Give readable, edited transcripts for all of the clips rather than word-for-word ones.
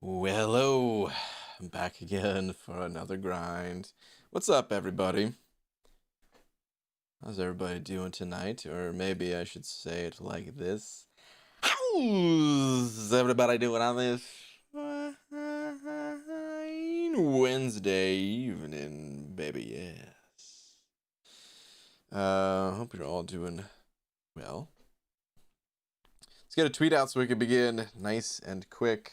Well, hello. I'm back again for another grind. What's up, everybody? How's everybody doing tonight? Or maybe I should say it like this. How's everybody doing on this Wednesday evening, baby? Yes. Hope you're all doing well. Let's get a tweet out so we can begin nice and quick.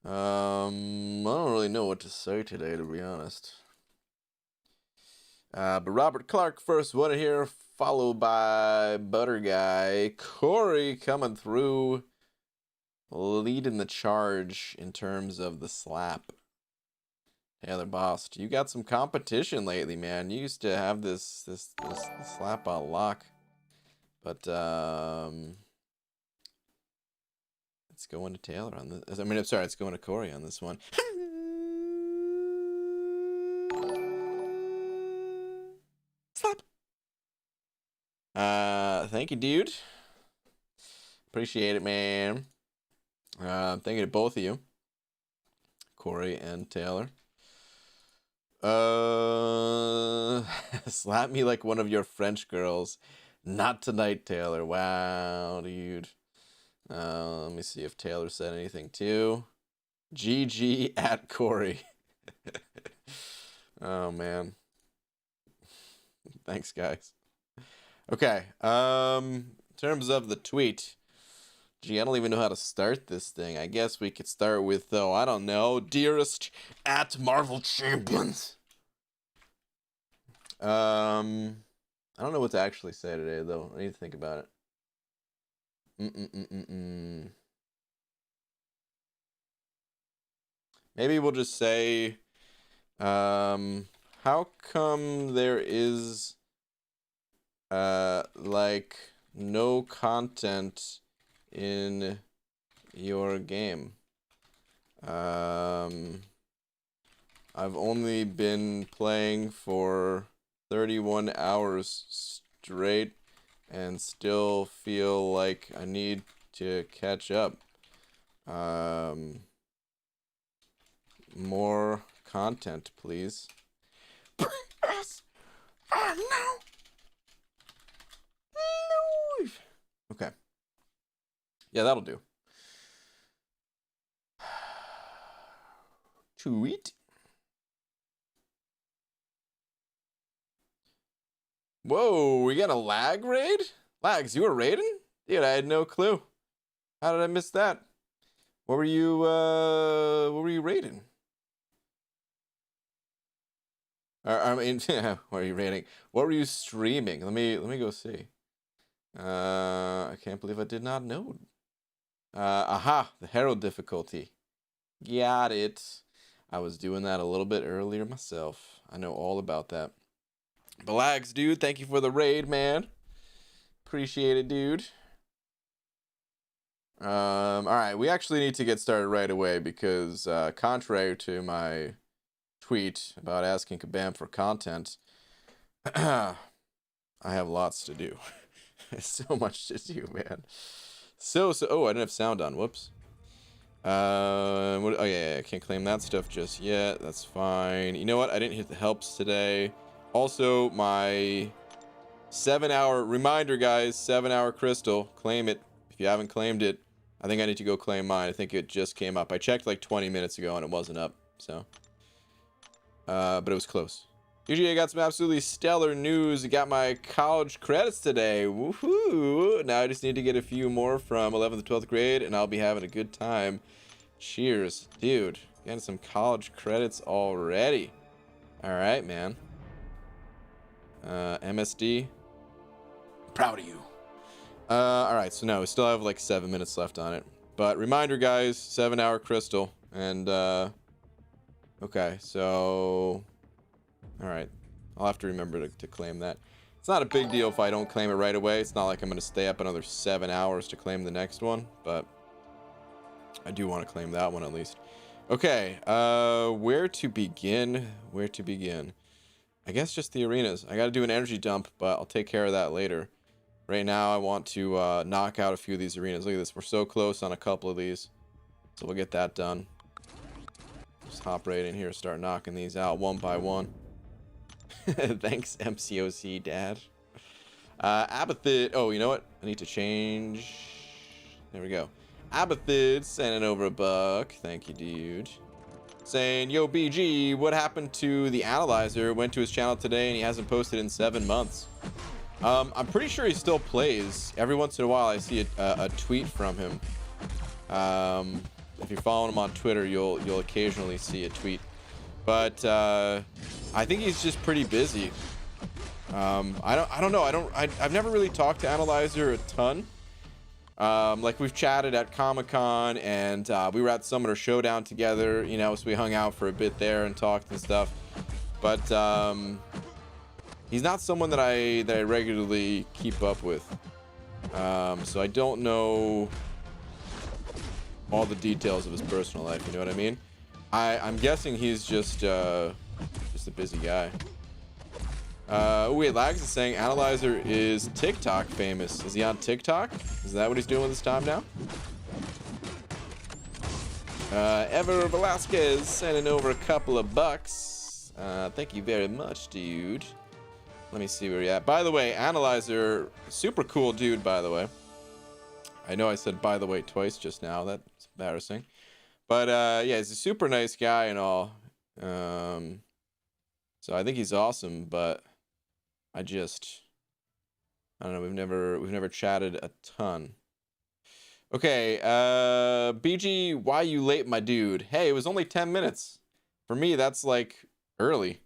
I don't really know what to say today, to be honest. But Robert Clark first one here, followed by Butter Guy. Corey coming through, leading the charge in terms of the slap. Taylor Bost, you got some competition lately, man. You used to have this slap on lock, but it's going to Taylor on this. I mean, I'm sorry, it's going to Corey on this one. Slap. Thank you, dude. Appreciate it, man. Thank you to both of you, Corey and Taylor. Slap me like one of your French girls. Not tonight, Taylor. Wow, dude. Let me see if Taylor said anything too. GG at Corey. Oh, man. Thanks, guys. Okay. In terms of the tweet, gee, I don't even know how to start this thing. I guess we could start with, though, I don't know, dearest at Marvel Champions. I don't know what to actually say today, though. I need to think about it. Maybe we'll just say, how come there is, like, no content in your game? I've only been playing for 31 hours straight and still feel like I need to catch up. More content, please. Bring us no. Okay. Yeah, that'll do. Tweet. Whoa, we got a lag raid? Lags, you were raiding? Dude, I had no clue. How did I miss that? What were you raiding? I mean, what are you raiding? What were you streaming? Let me go see. I can't believe I did not know. Aha, the Herald difficulty. Got it. I was doing that a little bit earlier myself. I know all about that. Balags, dude, thank you for the raid, man. Appreciate it, dude. All right, we actually need to get started right away because, contrary to my tweet about asking Kabam for content, I have lots to do. So much to do, man. Oh, I didn't have sound on. Whoops. Oh yeah, I can't claim that stuff just yet. That's fine. You know what? I didn't hit the helps today. Also, my 7-hour reminder, guys. 7-hour crystal. Claim it if you haven't claimed it. I think I need to go claim mine. I think it just came up. I checked like 20 minutes ago and it wasn't up. So, but it was close. Usually I got some absolutely stellar news. I got my college credits today. Woohoo! Now I just need to get a few more from 11th to 12th grade and I'll be having a good time. Cheers. Dude, getting some college credits already. Alright, man. MSD. Proud of you. Alright, so no, we still have like 7 minutes left on it. But reminder, guys, 7-hour crystal. And, okay, so... Alright, I'll have to remember to claim that. It's not a big deal if I don't claim it right away. It's not like I'm going to stay up another 7 hours to claim the next one, but I do want to claim that one at least. Okay, where to begin? Where to begin? I guess just the arenas. I got to do an energy dump, but I'll take care of that later. Right now, I want to knock out a few of these arenas. Look at this. We're so close on a couple of these. So we'll get that done. Just hop right in here, start knocking these out one by one. Thanks, MCOC Dad. Abathid. Oh, you know what? I need to change. There we go. Abathid sending over $1. Thank you, dude. Saying, yo, BG, what happened to the analyzer? Went to his channel today and he hasn't posted in 7 months. I'm pretty sure he still plays. Every once in a while I see a tweet from him. If you're following him on Twitter, you'll occasionally see a tweet. But I think he's just pretty busy. I don't know. I've never really talked to Analyzer a ton. Like we've chatted at Comic-Con and we were at Summoner Showdown together, you know, so we hung out for a bit there and talked and stuff. But he's not someone that I regularly keep up with. So I don't know all the details of his personal life, you know what I mean? I'm guessing he's just a busy guy. Wait, Lags is saying Analyzer is TikTok famous. Is he on TikTok? Is that what he's doing with his time now? Ever Velasquez sending over a couple of bucks. Thank you very much, dude. Let me see where you're at. By the way, Analyzer, super cool dude, by the way. I know I said by the way twice just now. That's embarrassing. But yeah, he's a super nice guy and all. So I think he's awesome, but I don't know, we've never chatted a ton. Okay, BG, why you late, my dude? Hey, it was only 10 minutes. For me, that's like early.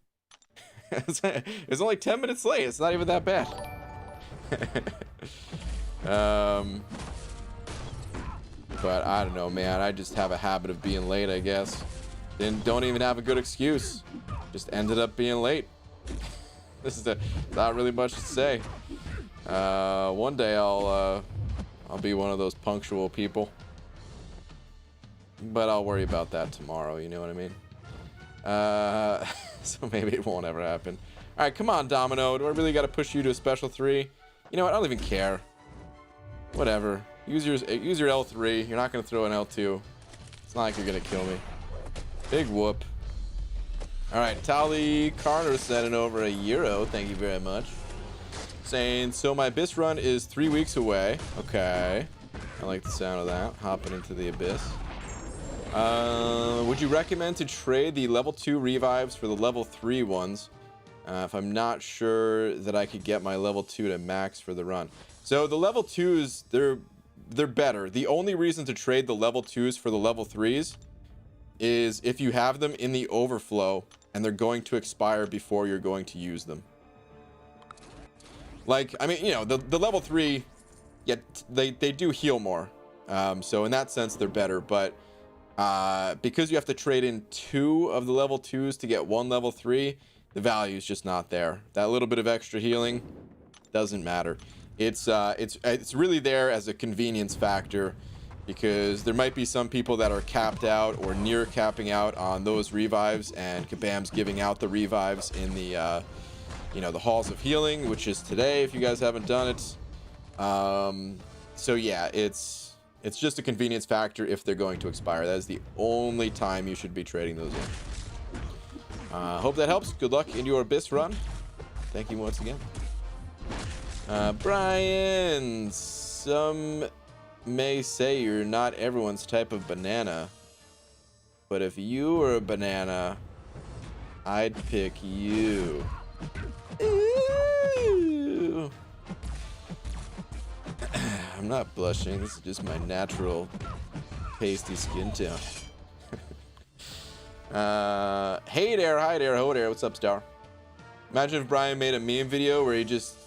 It's only 10 minutes late. It's not even that bad. But I don't know, man. I just have a habit of being late, I guess. Don't even have a good excuse. Just ended up being late. This is not really much to say. One day I'll be one of those punctual people. But I'll worry about that tomorrow, you know what I mean? So maybe it won't ever happen. All right, come on, Domino. Do I really got to push you to a special 3? You know what? I don't even care. Whatever. Use your L3. You're not going to throw an L2. It's not like you're going to kill me. Big whoop. All right, Tali Carter sending over €1. Thank you very much. Saying, so my Abyss run is 3 weeks away. Okay. I like the sound of that. Hopping into the Abyss. Would you recommend to trade the level 2 revives for the level 3 ones? If I'm not sure that I could get my level 2 to max for the run. So the level 2s, they're better. The only reason to trade the level 2s for the level 3s is if you have them in the overflow and they're going to expire before you're going to use them. Like, I mean, you know, the level 3, yeah, they do heal more. So in that sense, they're better. But because you have to trade in 2 of the level 2s to get 1 level 3, the value is just not there. That little bit of extra healing doesn't matter. It's really there as a convenience factor, because there might be some people that are capped out or near capping out on those revives, and Kabam's giving out the revives in the you know, the halls of healing, which is today if you guys haven't done it. So yeah, it's just a convenience factor if they're going to expire. That is the only time you should be trading those in. Hope that helps. Good luck in your Abyss run. Thank you once again. Brian, some may say you're not everyone's type of banana, but if you were a banana, I'd pick you. Ooh. I'm not blushing. This is just my natural pasty skin tone. Hey there, hi there, ho there. What's up, Star? Imagine if Brian made a meme video where he just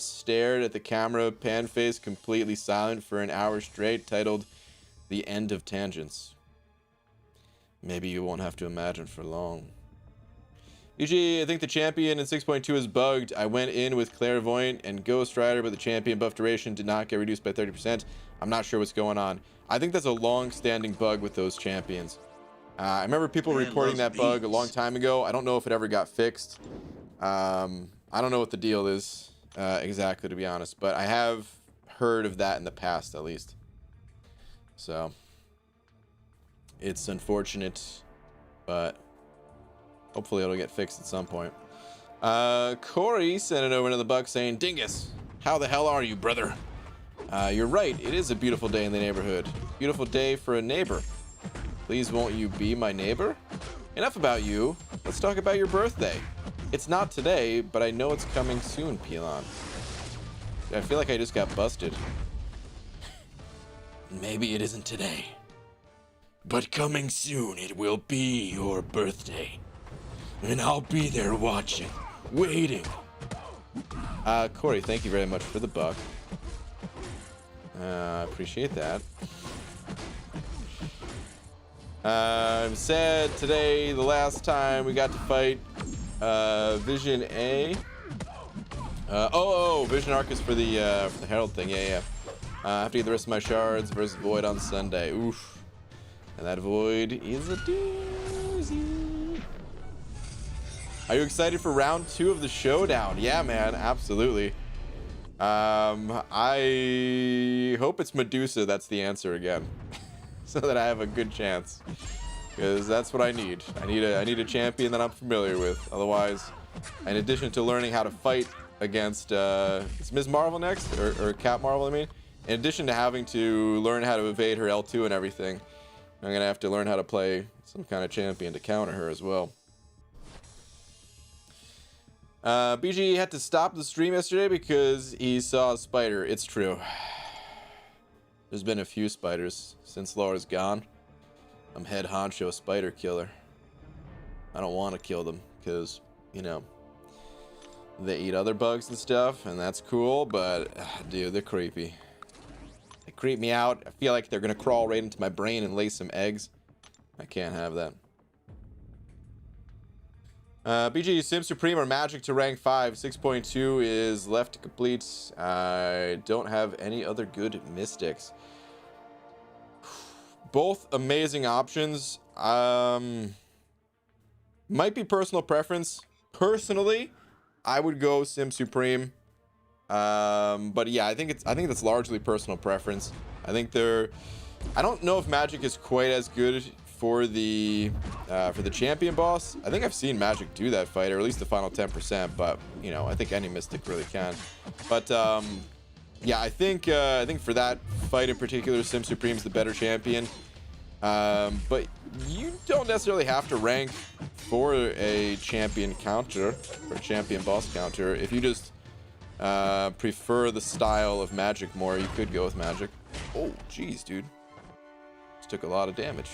stared at the camera, pan face, completely silent for an hour straight, titled "The End of Tangents." Maybe you won't have to imagine for long. BG, I think the champion in 6.2 is bugged. I went in with Clairvoyant and Ghost Rider, but the champion buff duration did not get reduced by 30%. I'm not sure what's going on. I think that's a long-standing bug with those champions. I remember people reporting that bug a long time ago. I don't know if it ever got fixed. I don't know what the deal is exactly, to be honest, but I have heard of that in the past, at least. So It's unfortunate, but hopefully it'll get fixed at some point. Corey sent it over to the Buck saying, Dingus, how the hell are you, brother? You're right. It is a beautiful day in the neighborhood. Beautiful day for a neighbor. Please won't you be my neighbor? Enough about you. Let's talk about your birthday. It's not today, but I know it's coming soon, Pelon. I feel like I just got busted. Maybe it isn't today, but coming soon it will be your birthday. And I'll be there watching, waiting. Corey, thank you very much for the buck. Appreciate that. I'm sad today, the last time we got to fight Vision A. Vision Arc is for the Herald thing. Yeah. I have to get the rest of my shards versus Void on Sunday. Oof. And that Void is a doozy. Are you excited for round 2 of the showdown? Yeah, man, absolutely. I hope it's Medusa that's the answer again. So that I have a good chance. Because that's what I need. I need a champion that I'm familiar with. Otherwise, in addition to learning how to fight against is Ms. Marvel next? Or Cap Marvel, I mean? In addition to having to learn how to evade her L2 and everything, I'm gonna have to learn how to play some kind of champion to counter her as well. BG had to stop the stream yesterday because he saw a spider. It's true. There's been a few spiders since Laura's gone. I'm head honcho spider killer. I don't want to kill them because, you know, they eat other bugs and stuff, and that's cool, but dude, they're creepy. They creep me out. I feel like they're gonna crawl right into my brain and lay some eggs. I can't have that. BG, Sim Supreme or Magic to rank 5. 6.2 is left to complete. I don't have any other good mystics. Both amazing options. Might be personal preference. Personally, I would go Sim Supreme. But yeah, I think that's largely personal preference. I don't know if Magic is quite as good for the champion boss. I think I've seen Magic do that fight, or at least the final 10%, but you know, I think any mystic really can. But yeah, I think for that fight in particular, Sim Supreme's the better champion. But you don't necessarily have to rank for a champion counter, or champion boss counter. If you just prefer the style of Magic more, you could go with Magic. Oh, jeez, dude. Just took a lot of damage.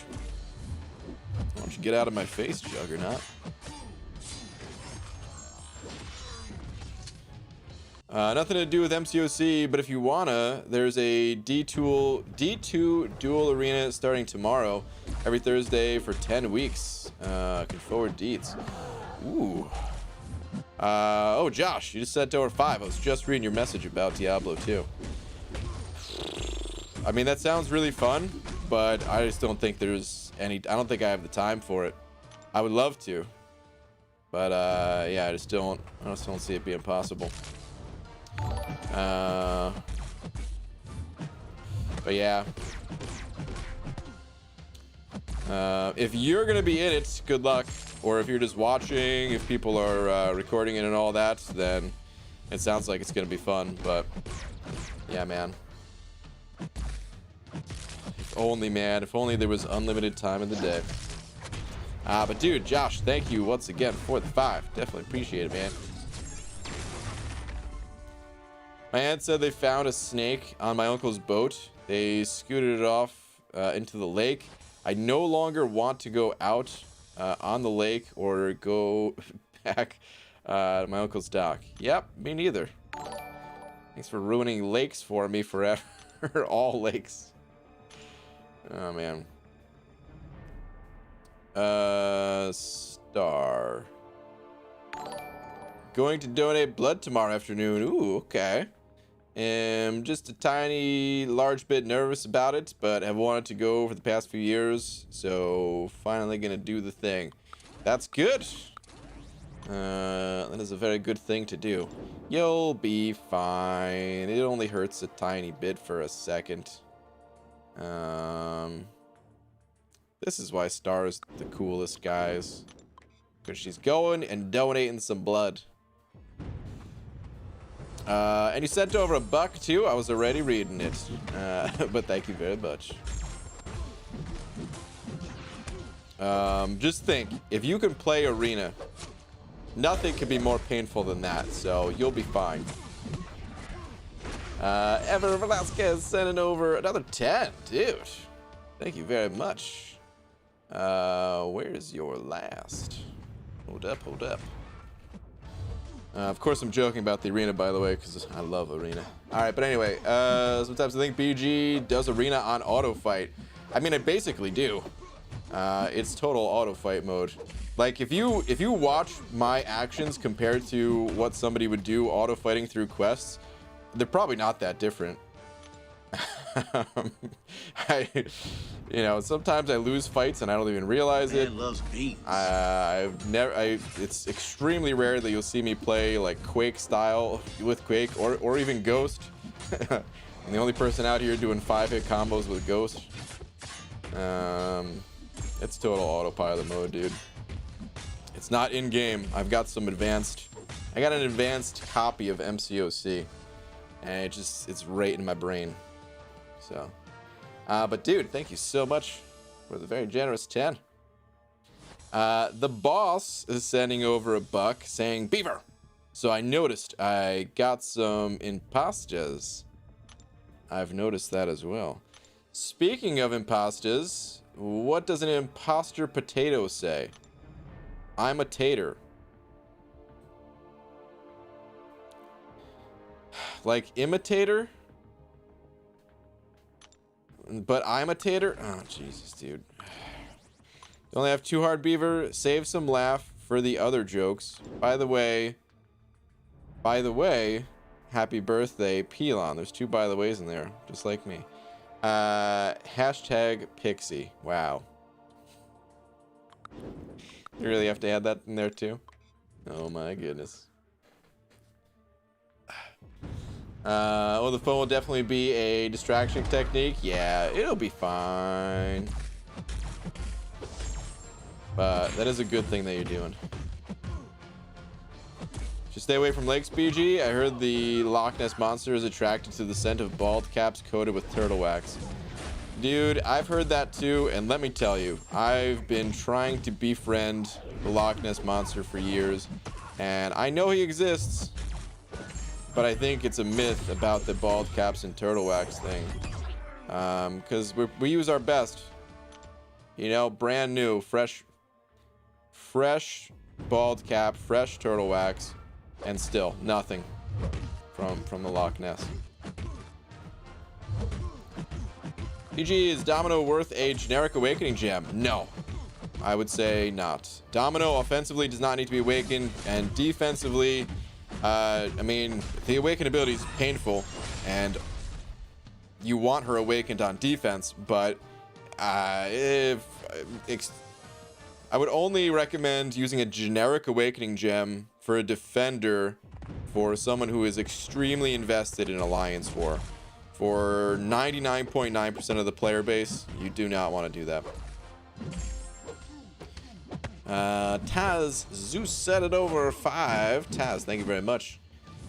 Why don't you get out of my face, Juggernaut? Nothing to do with MCOC, but if you wanna, there's a D2 dual arena starting tomorrow, every Thursday for 10 weeks. Can forward deets. Ooh. Oh, Josh, you just said over 5. I was just reading your message about Diablo 2. I mean, that sounds really fun, but I just don't think there's any. I don't think I have the time for it. I would love to, but yeah, I just don't see it being possible. But yeah, if you're gonna be in it, good luck. Or if you're just watching, if people are recording it and all that, then it sounds like it's gonna be fun. But yeah, man. If only, man. If only there was unlimited time in the day. But dude, Josh, thank you once again for the 5. Definitely appreciate it, man. My aunt said they found a snake on my uncle's boat. They scooted it off into the lake. I no longer want to go out on the lake or go back to my uncle's dock. Yep, me neither. Thanks for ruining lakes for me forever. All lakes. Oh, man. Star. Going to donate blood tomorrow afternoon. Ooh, okay. Just a large bit nervous about it, but have wanted to go for the past few years, so finally gonna do the thing. That's good. That is a very good thing to do. You'll be fine. It only hurts a tiny bit for a second. This is why Star's the coolest, guys. Because she's going and donating some blood. And you sent over $1 too. I was already reading it. But thank you very much. Just think, if you can play Arena, nothing could be more painful than that. So you'll be fine. Ever Velasquez sending over another 10, dude. Thank you very much. Where's your last? Hold up, hold up. Of course, I'm joking about the Arena, by the way, because I love Arena. All right, but anyway, sometimes I think BG does Arena on auto fight. I mean, I basically do. It's total auto fight mode. Like, if you watch my actions compared to what somebody would do auto fighting through quests, they're probably not that different. You know, sometimes I lose fights and I don't even realize it. Loves beans. It's extremely rare that you'll see me play like Quake style with Quake or even Ghost. I'm the only person out here doing 5-hit combos with Ghost. It's total autopilot mode, dude. It's not in game. I got an advanced copy of MCOC, and it's right in my brain. So, but dude, thank you so much for the very generous 10. The boss is sending over $1 saying beaver. So I noticed I got some impastas. I've noticed that as well. Speaking of impastas, what does an imposter potato say? I'm a tater. Like imitator? But I'm a tater? Oh, Jesus, dude. You only have 2 hard beaver. Save some laugh for the other jokes. By the way, happy birthday, Pelon. There's 2 by the ways in there, just like me. Hashtag Pixie. Wow. You really have to add that in there too? Oh my goodness. Well, the phone will definitely be a distraction technique. Yeah, it'll be fine. But that is a good thing that you're doing. Just stay away from lakes, BG. I heard the Loch Ness Monster is attracted to the scent of bald caps coated with turtle wax. Dude, I've heard that too, and let me tell you, I've been trying to befriend the Loch Ness Monster for years, and I know he exists, but I think it's a myth about the bald caps and turtle wax thing. Because we use our best. You know, brand new, fresh bald cap, fresh turtle wax, and still nothing from the Loch Ness. PG, is Domino worth a generic awakening gem? No, I would say not. Domino offensively does not need to be awakened, and defensively, I mean, the awaken ability is painful, and you want her awakened on defense, but I would only recommend using a generic awakening gem for a defender for someone who is extremely invested in Alliance War. For 99.9% of the player base, you do not want to do that. Taz, Zeus set it over 5. Taz, thank you very much.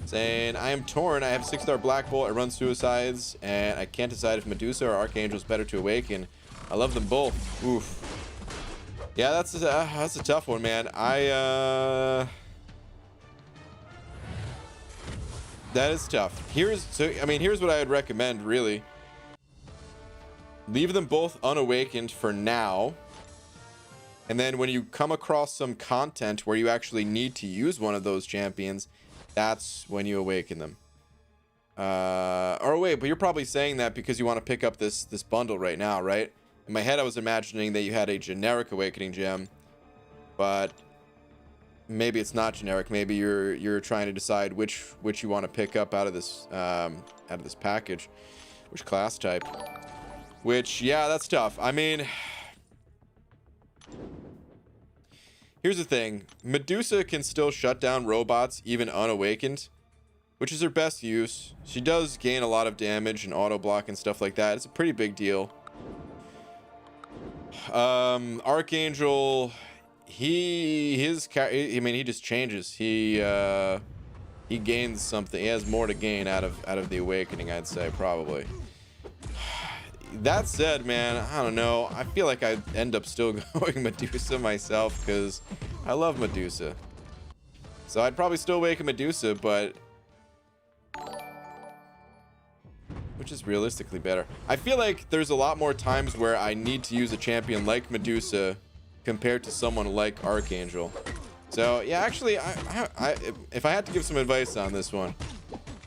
Saying, I am torn. I have 6-star Black Bolt. I run suicides, and I can't decide if Medusa or Archangel is better to awaken. I love them both. Oof. Yeah, that's a tough one, man. That is tough. Here's what I would recommend, really. Leave them both unawakened for now. And then when you come across some content where you actually need to use one of those champions, that's when you awaken them. Or wait, but you're probably saying that because you want to pick up this bundle right now, right? In my head, I was imagining that you had a generic awakening gem, but maybe it's not generic. Maybe you're trying to decide which you want to pick up out of this package, which class type. Which, yeah, that's tough. I mean, here's the thing. Medusa can still shut down robots even unawakened, which is her best use. She does gain a lot of damage and auto block and stuff like that. It's a pretty big deal. Archangel, I mean, he just changes. He gains something. He has more to gain out of the awakening, I'd say, probably. That said, man, I don't know. I feel like I'd end up still going Medusa myself because I love Medusa. So I'd probably still awaken Medusa, but which is realistically better. I feel like there's a lot more times where I need to use a champion like Medusa compared to someone like Archangel. So yeah, actually, if I had to give some advice on this one,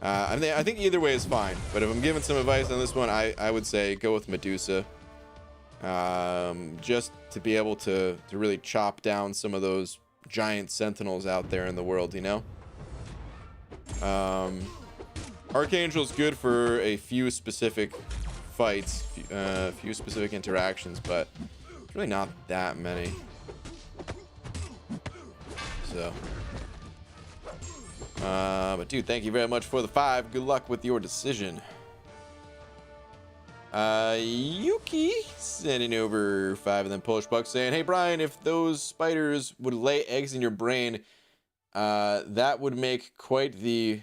I think either way is fine. But if I'm giving some advice on this one, I would say go with Medusa. Just to be able to really chop down some of those giant sentinels out there in the world, you know? Archangel's good for a few specific fights, a few specific interactions, but really not that many. So, but dude, thank you very much for the 5. Good luck with your decision. Yuki sending over 5 and then Polish Buck saying, hey Brian, if those spiders would lay eggs in your brain, that would make quite the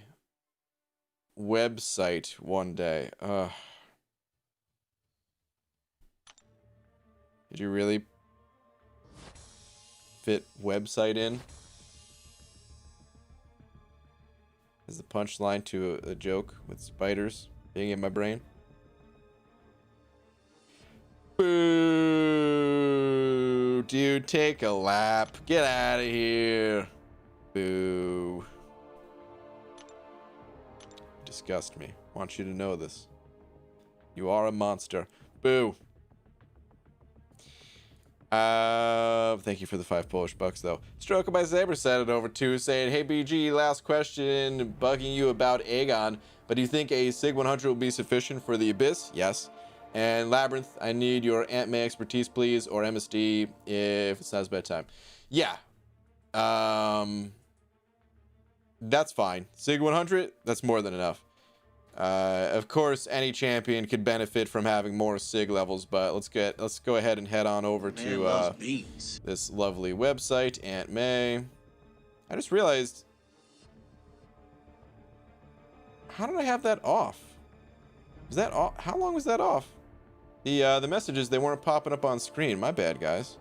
website one day. Did you really fit website in as the punchline to a joke with spiders being in my brain? Boo, dude, take a lap. Get out of here. Boo. Disgust me. Want you to know this. You are a monster. Boo. Thank you for the 5 Polish bucks, though. Stroker by Saber sent it over to saying, hey BG, last question, bugging you about Aegon, but do you think a Sig 100 will be sufficient for the Abyss? Yes. And Labyrinth, I need your Aunt May expertise, please, or MSD if it's not his bedtime. Yeah. That's fine. Sig 100, that's more than enough. Of course, any champion could benefit from having more Sig levels, but let's go ahead and head on over to this lovely website, Aunt May. I just realized, how did I have that off? Was that off? How long was that off? The messages, they weren't popping up on screen. My bad, guys.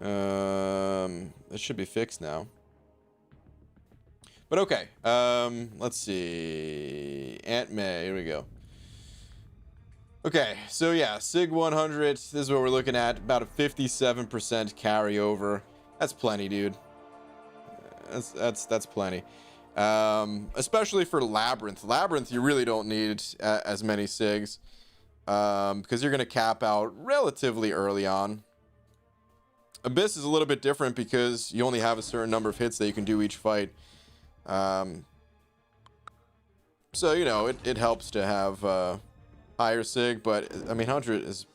It should be fixed now. But okay, let's see. Aunt May, here we go. Okay, so yeah, Sig 100, this is what we're looking at. About a 57% carryover. That's plenty, dude. That's plenty. Especially for Labyrinth. Labyrinth, you really don't need as many Sigs. Because you're going to cap out relatively early on. Abyss is a little bit different because you only have a certain number of hits that you can do each fight. So, you know, it helps to have higher Sig, but I mean, 100 is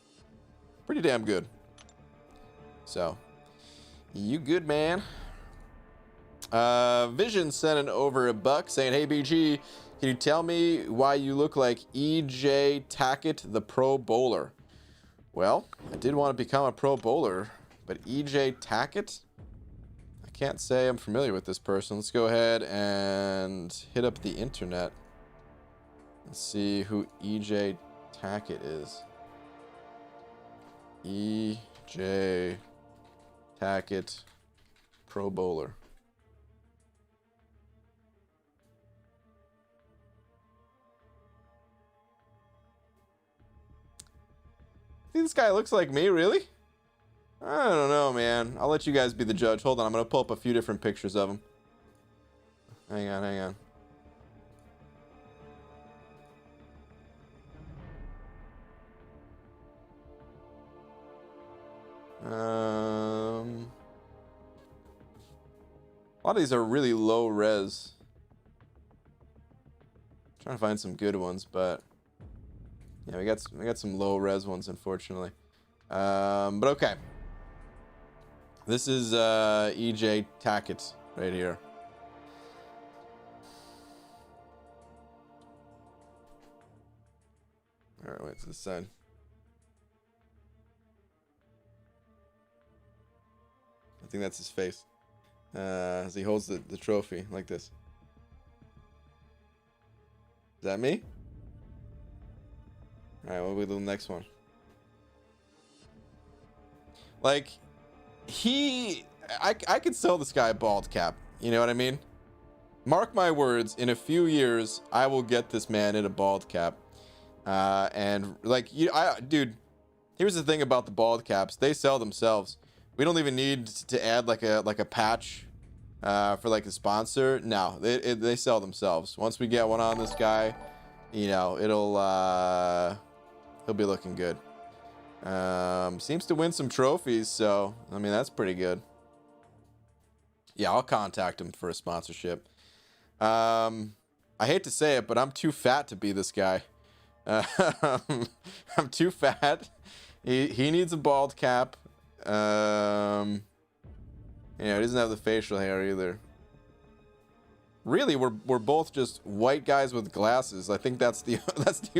pretty damn good. So, you good, man. Vision sending over a buck saying, hey BG, can you tell me why you look like EJ Tackett, the pro bowler? Well, I did want to become a pro bowler, but EJ Tackett? I can't say I'm familiar with this person. Let's go ahead and hit up the internet and see who EJ Tackett is. EJ Tackett, pro bowler. Think this guy looks like me, really? I don't know, man. I'll let you guys be the judge. Hold on, I'm gonna pull up a few different pictures of him. Hang on. A lot of these are really low res. Trying to find some good ones, but yeah, we got some low res ones, unfortunately. But okay. This is EJ Tackett right here. All right, wait to the side. think that's his face. As he holds the trophy like this. Is that me? Alright, what will we do the next one? Like, I could sell this guy a bald cap. You know what I mean? Mark my words, in a few years, I will get this man in a bald cap. And like, dude, here's the thing about the bald caps. They sell themselves. We don't even need to add like a patch for like a sponsor. No, they sell themselves. Once we get one on this guy, you know, he'll be looking good. Seems to win some trophies, so I mean that's pretty good. Yeah, I'll contact him for a sponsorship. I hate to say it, but I'm too fat to be this guy. I'm too fat. He needs a bald cap. Yeah, he doesn't have the facial hair either. Really, we're both just white guys with glasses. I think that's the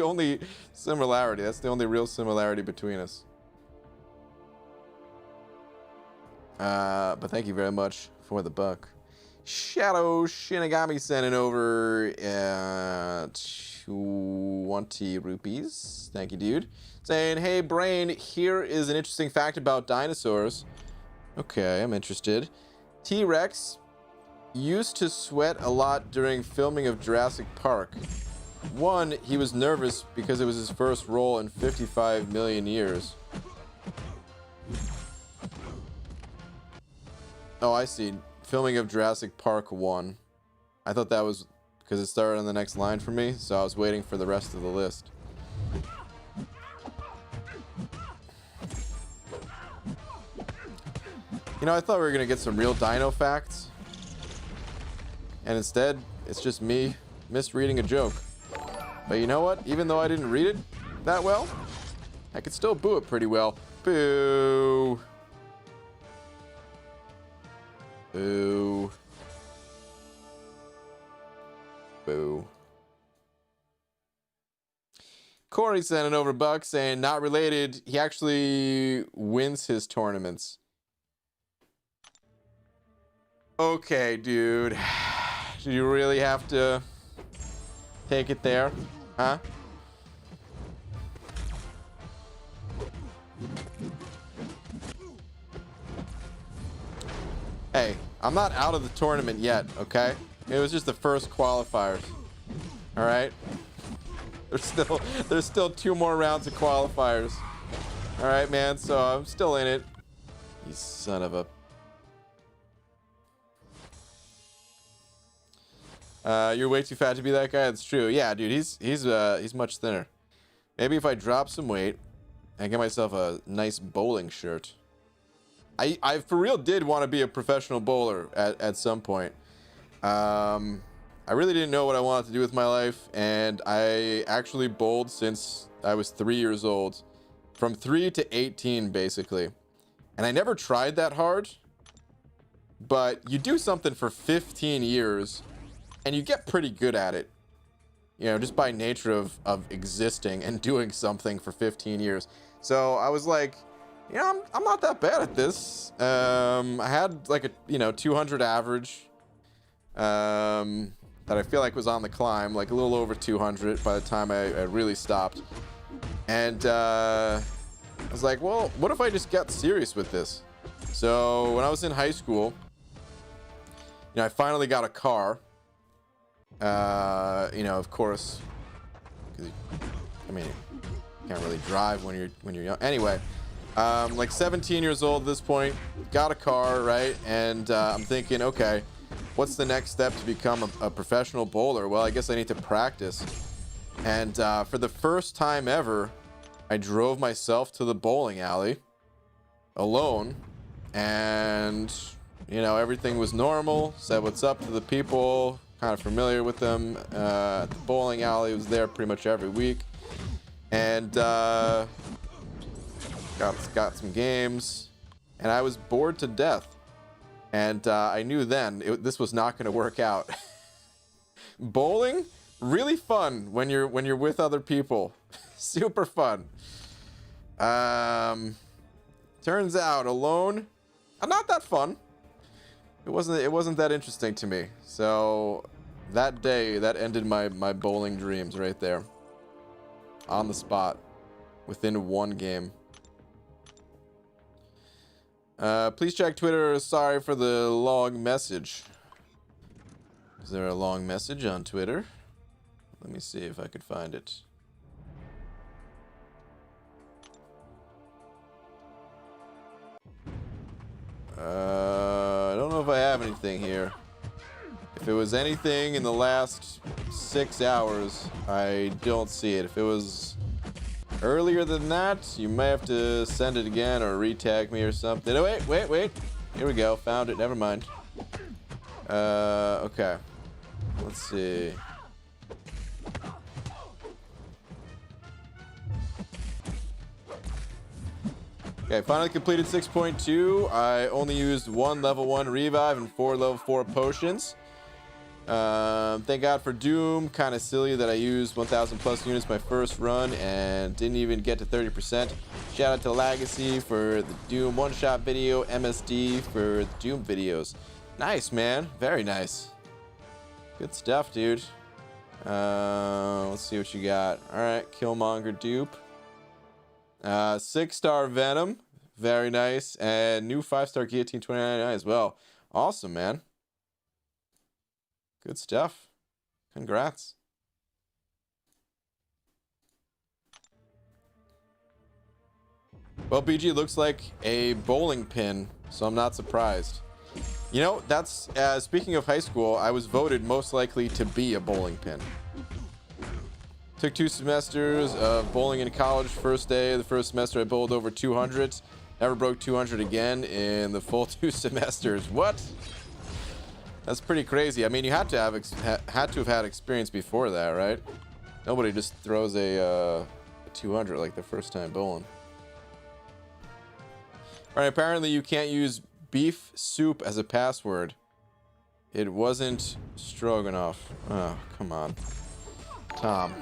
only similarity. That's the only real similarity between us. But thank you very much for the buck. Shadow Shinigami sending over 20 rupees. Thank you, dude. Saying, hey, Brain, here is an interesting fact about dinosaurs. Okay, I'm interested. T-Rex used to sweat a lot during filming of Jurassic Park. One, he was nervous because it was his first role in 55 million years. Oh, I see. Filming of Jurassic Park 1. I thought that was because it started on the next line for me, so I was waiting for the rest of the list. You know, I thought we were going to get some real dino facts. And instead, it's just me misreading a joke. But you know what? Even though I didn't read it that well, I could still boo it pretty well. Boo. Boo. Boo. Corey sent it over buck saying, not related. He actually wins his tournaments. Okay, dude. Do you really have to take it there? Huh? Hey, I'm not out of the tournament yet, okay? It was just the first qualifiers. All right? There's still 2 more rounds of qualifiers. All right, man. So I'm still in it. You son of a. You're way too fat to be that guy. That's true. Yeah, dude. He's much thinner. Maybe if I drop some weight and get myself a nice bowling shirt. I for real did want to be a professional bowler at some point. I really didn't know what I wanted to do with my life, and I actually bowled since I was 3 years old. From 3 to 18, basically. And I never tried that hard, but you do something for 15 years, and you get pretty good at it. You know, just by nature of existing and doing something for 15 years. So I was like, you know, I'm not that bad at this. I had like a 200 average that I feel like was on the climb, like a little over 200 by the time I really stopped. And I was like, well, what if I just got serious with this? So when I was in high school, I finally got a car. Of course, because I mean, you can't really drive when you're young. Anyway, like 17 years old at this point, got a car, right? And I'm thinking, okay, what's the next step to become a professional bowler? Well, I guess I need to practice. And for the first time ever, I drove myself to the bowling alley alone, and everything was normal. Said what's up to the people, kind of familiar with them. At the bowling alley, was there pretty much every week, and got some games, and I was bored to death. And I knew then this was not going to work out. Bowling, really fun when you're with other people. Super fun. Turns out alone, not that fun. It wasn't that interesting to me. So that day, that ended my bowling dreams right there. On the spot. Within one game. Please check Twitter. Sorry for the long message. Is there a long message on Twitter? Let me see if I could find it. I don't know if I have anything here. If it was anything in the last 6 hours, I don't see it. If it was earlier than that, you may have to send it again or retag me or something. Oh, wait. Here we go. Found it. Never mind. Okay. Let's see. Okay, finally completed 6.2. I only used 1 level 1 revive and 4 level 4 potions. Thank God for Doom. Kind of silly that I used 1,000 plus units my first run and didn't even get to 30%. Shout out to Legacy for the Doom one-shot video, MSD for the Doom videos. Nice, man. Very nice. Good stuff, dude. Let's see what you got. All right, Killmonger dupe. 6-star Venom. Very nice. And new 5-star Guillotine 2099 as well. Awesome, man. Good stuff. Congrats. Well, BG looks like a bowling pin, so I'm not surprised. You know, that's, speaking of high school, I was voted most likely to be a bowling pin. Took 2 semesters of bowling in college. First day, the first semester I bowled over 200. Never broke 200 again in the full 2 semesters. What? That's pretty crazy. I mean, you had to have had experience before that, right? Nobody just throws a 200 like the first time bowling. All right, apparently you can't use beef soup as a password. It wasn't stroganoff. Oh, come on. Tom.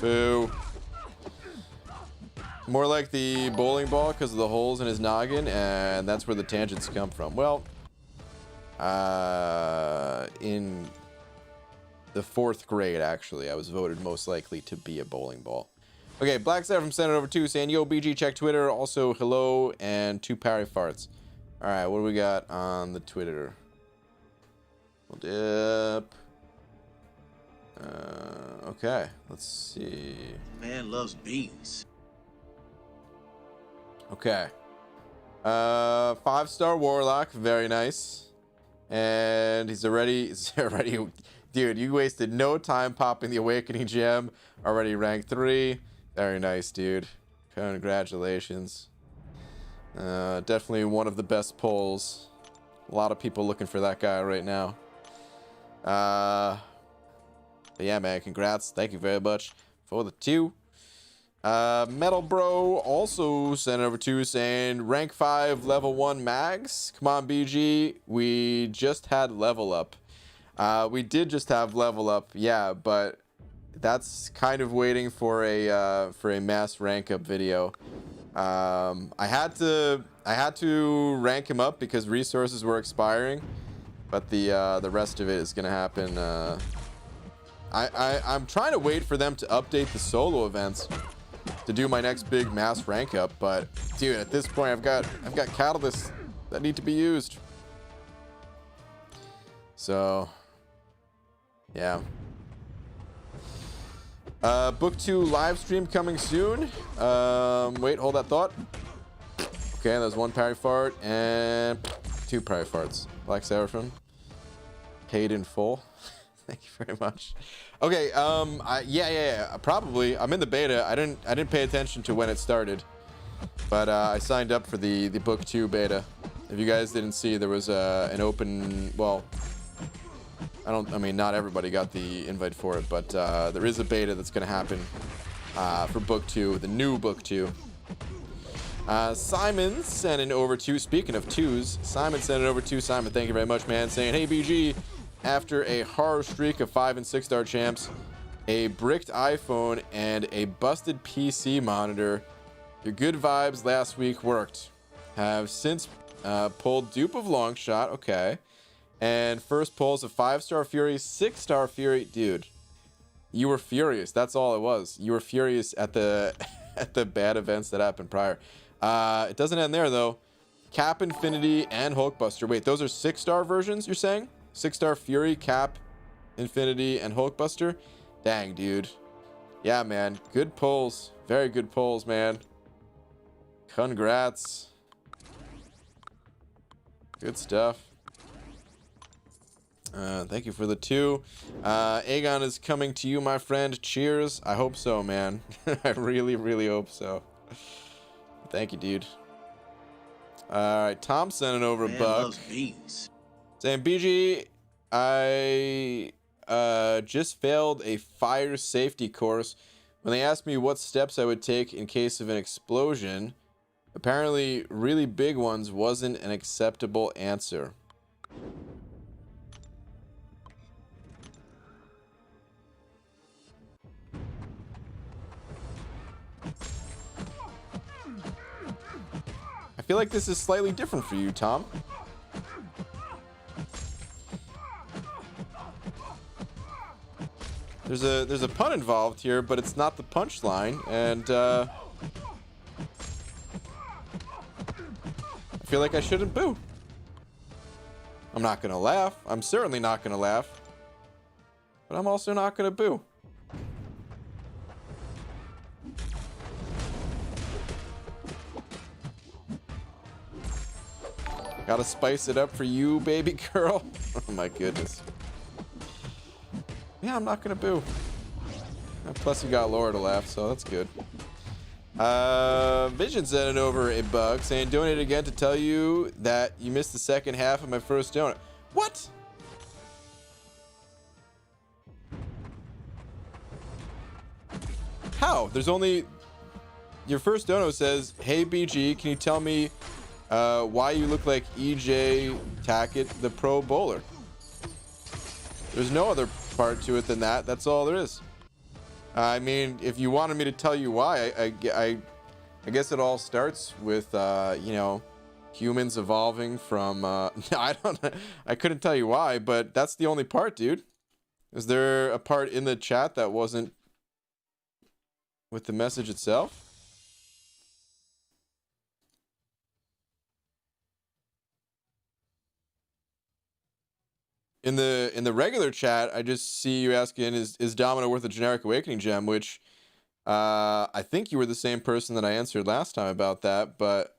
Boo. More like the bowling ball because of the holes in his noggin, and that's where the tangents come from. Well, in the 4th grade, actually, I was voted most likely to be a bowling ball. Okay, Black Star from Senate over 2 saying, yo, BG, check Twitter. Also, hello, and 2 parry farts. All right, what do we got on the Twitter? Hold up. Okay, let's see. Man loves beans. Okay. 5-star Warlock, very nice. And he's already, dude, you wasted no time popping the Awakening Gem. Already rank 3. Very nice, dude. Congratulations. Definitely one of the best pulls. A lot of people looking for that guy right now. But yeah, man, congrats. Thank you very much for the 2. Metal Bro also sent over 2 saying rank 5 level 1 mags. Come on, BG. We just had level up. We did just have level up, yeah, but that's kind of waiting for a mass rank up video. I had to rank him up because resources were expiring, but the rest of it is gonna happen. I'm trying to wait for them to update the solo events to do my next big mass rank up, but dude, at this point I've got catalysts that need to be used. So yeah. Book 2 live stream coming soon. Wait, hold that thought. Okay, there's 1 parry fart and 2 parry farts. Black Seraphim paid in full. Thank you very much. Okay, yeah, probably. I'm in the beta. I didn't pay attention to when it started, but I signed up for the book 2 beta. If you guys didn't see, there was an open. Well, I mean, not everybody got the invite for it, but there is a beta that's gonna happen for book 2, the new book 2. Simon sent in over 2. Speaking of 2s, Simon sent it over 2. Simon, thank you very much, man. Saying, hey BG. After a horror streak of 5- and 6-star champs, a bricked iPhone, and a busted PC monitor. Your good vibes last week worked. Have since pulled dupe of Longshot, okay. And first pulls a 5-star Fury, 6-star Fury. Dude, you were furious. That's all it was. You were furious at the at the bad events that happened prior. It doesn't end there though. Cap Infinity and Hulkbuster. Wait, those are 6-star versions, you're saying? 6-star Fury, Cap, Infinity, and Hulkbuster? Dang, dude. Yeah, man. Good pulls. Very good pulls, man. Congrats. Good stuff. Thank you for the 2. Aegon is coming to you, my friend. Cheers. I hope so, man. I really, really hope so. Thank you, dude. All right, Tom sending over a Man buck. loves beans. Saying, BG, I just failed a fire safety course. When they asked me what steps I would take in case of an explosion, apparently really big ones wasn't an acceptable answer. I feel like this is slightly different for you, Tom. There's a pun involved here, but it's not the punchline, and I feel like I shouldn't boo. I'm not gonna laugh. I'm certainly not gonna laugh, but I'm also not gonna boo. Gotta spice it up for you, baby girl. Oh my goodness. Yeah, I'm not gonna boo. Plus you got Laura to laugh, so that's good. Vision sending over a bug saying donate again to tell you that you missed the second half of my first donut. What? How? There's only your first dono says, hey BG, can you tell me why you look like EJ Tackett, the pro bowler? There's no other part to it than that. That's all there is. I mean, if you wanted me to tell you why, I guess it all starts with you know, humans evolving from I couldn't tell you why, but that's the only part, dude. Is there a part in the chat that wasn't with the message itself? In the regular chat, I just see you asking, is Domino worth a generic awakening gem? Which I think you were the same person that I answered last time about that, but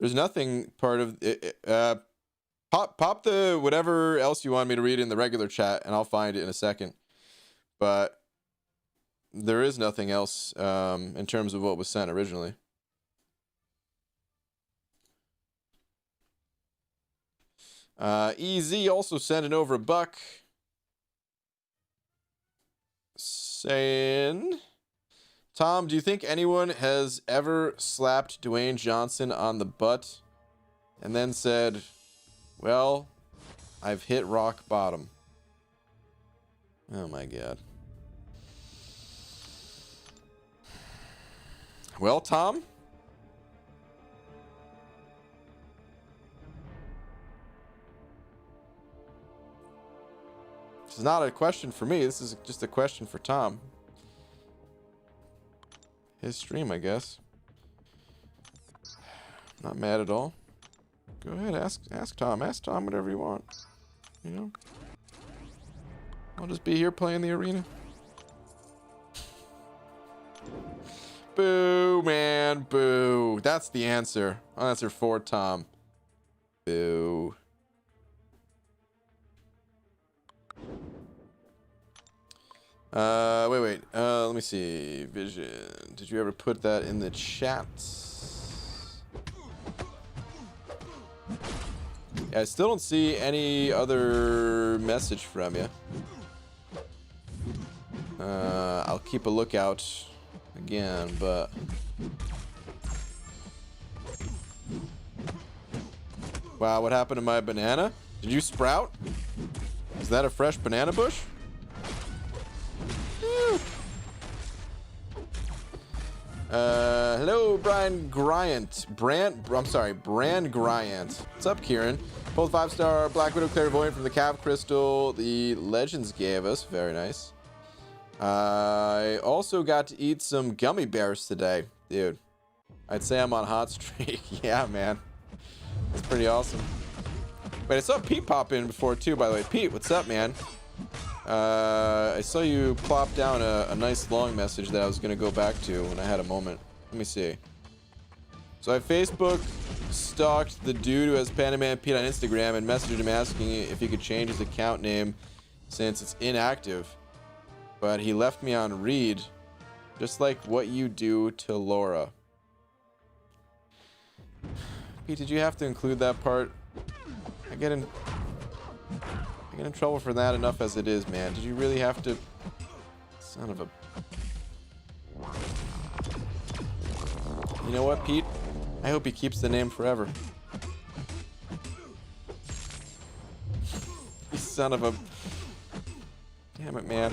there's nothing part of it. Pop the whatever else you want me to read in the regular chat, and I'll find it in a second. But there is nothing else in terms of what was sent originally. EZ also sending over a buck saying, Tom, do you think anyone has ever slapped Dwayne Johnson on the butt and then said, well, I've hit rock bottom? Oh my god. Well, Tom, this is not a question for me. This is just a question for Tom. His stream, I guess. Not mad at all. Go ahead, ask Tom. Ask Tom whatever you want. You know? I'll just be here playing the arena. Boo, man, boo. That's the answer. Answer for Tom. Boo. Wait. Let me see. Vision. Did you ever put that in the chat? Yeah, I still don't see any other message from you. I'll keep a lookout again, but wow, what happened to my banana? Did you sprout? Is that a fresh banana bush? Whew. Hello, Brian Bryant. Brand Bryant. What's up, Kieran? Both 5-star Black Widow Clairvoyant from the Cav Crystal the Legends gave us. Very nice. I also got to eat some gummy bears today. Dude, I'd say I'm on hot streak. Yeah, man. That's pretty awesome. Wait, I saw Pete pop in before, too, by the way. Pete, what's up, man? I saw you plop down a nice long message that I was going to go back to when I had a moment. Let me see. So I Facebook stalked the dude who has Panaman Pete on Instagram and messaged him asking if he could change his account name since it's inactive. But he left me on read, just like what you do to Laura. Pete, did you have to include that part? I get in trouble for that enough as it is, man. Did you really have to? Son of a... You know what, Pete? I hope he keeps the name forever. You son of a... Damn it, man.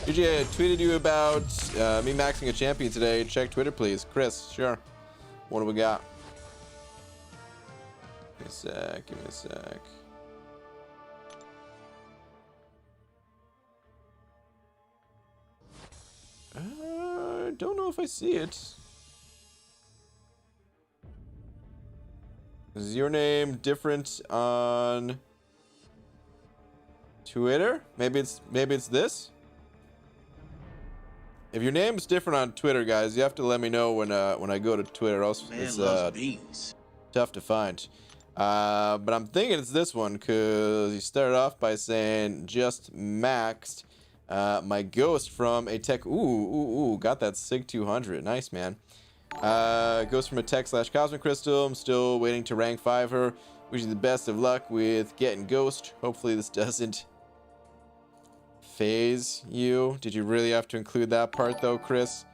DJ, I tweeted you about me maxing a champion today. Check Twitter, please. Chris, sure. What do we got? Give me a sec. Give me a sec. Don't know if I see it. Is your name different on Twitter? Maybe it's this. If your name's different on Twitter, guys, you have to let me know when I go to Twitter. Else it's tough to find. But I'm thinking it's this one because you started off by saying just maxed my ghost from a tech. Ooh, got that Sig 200. Nice, man. Ghost from a tech / cosmic crystal. I'm still waiting to rank 5 her. Wish you the best of luck with getting ghost. Hopefully this doesn't phase you. Did you really have to include that part though, Chris?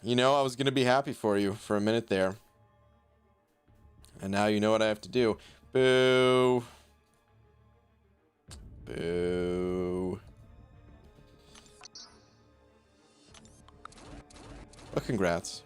You know, I was gonna be happy for you for a minute there. And now you know what I have to do. Boo. Boo. But congrats.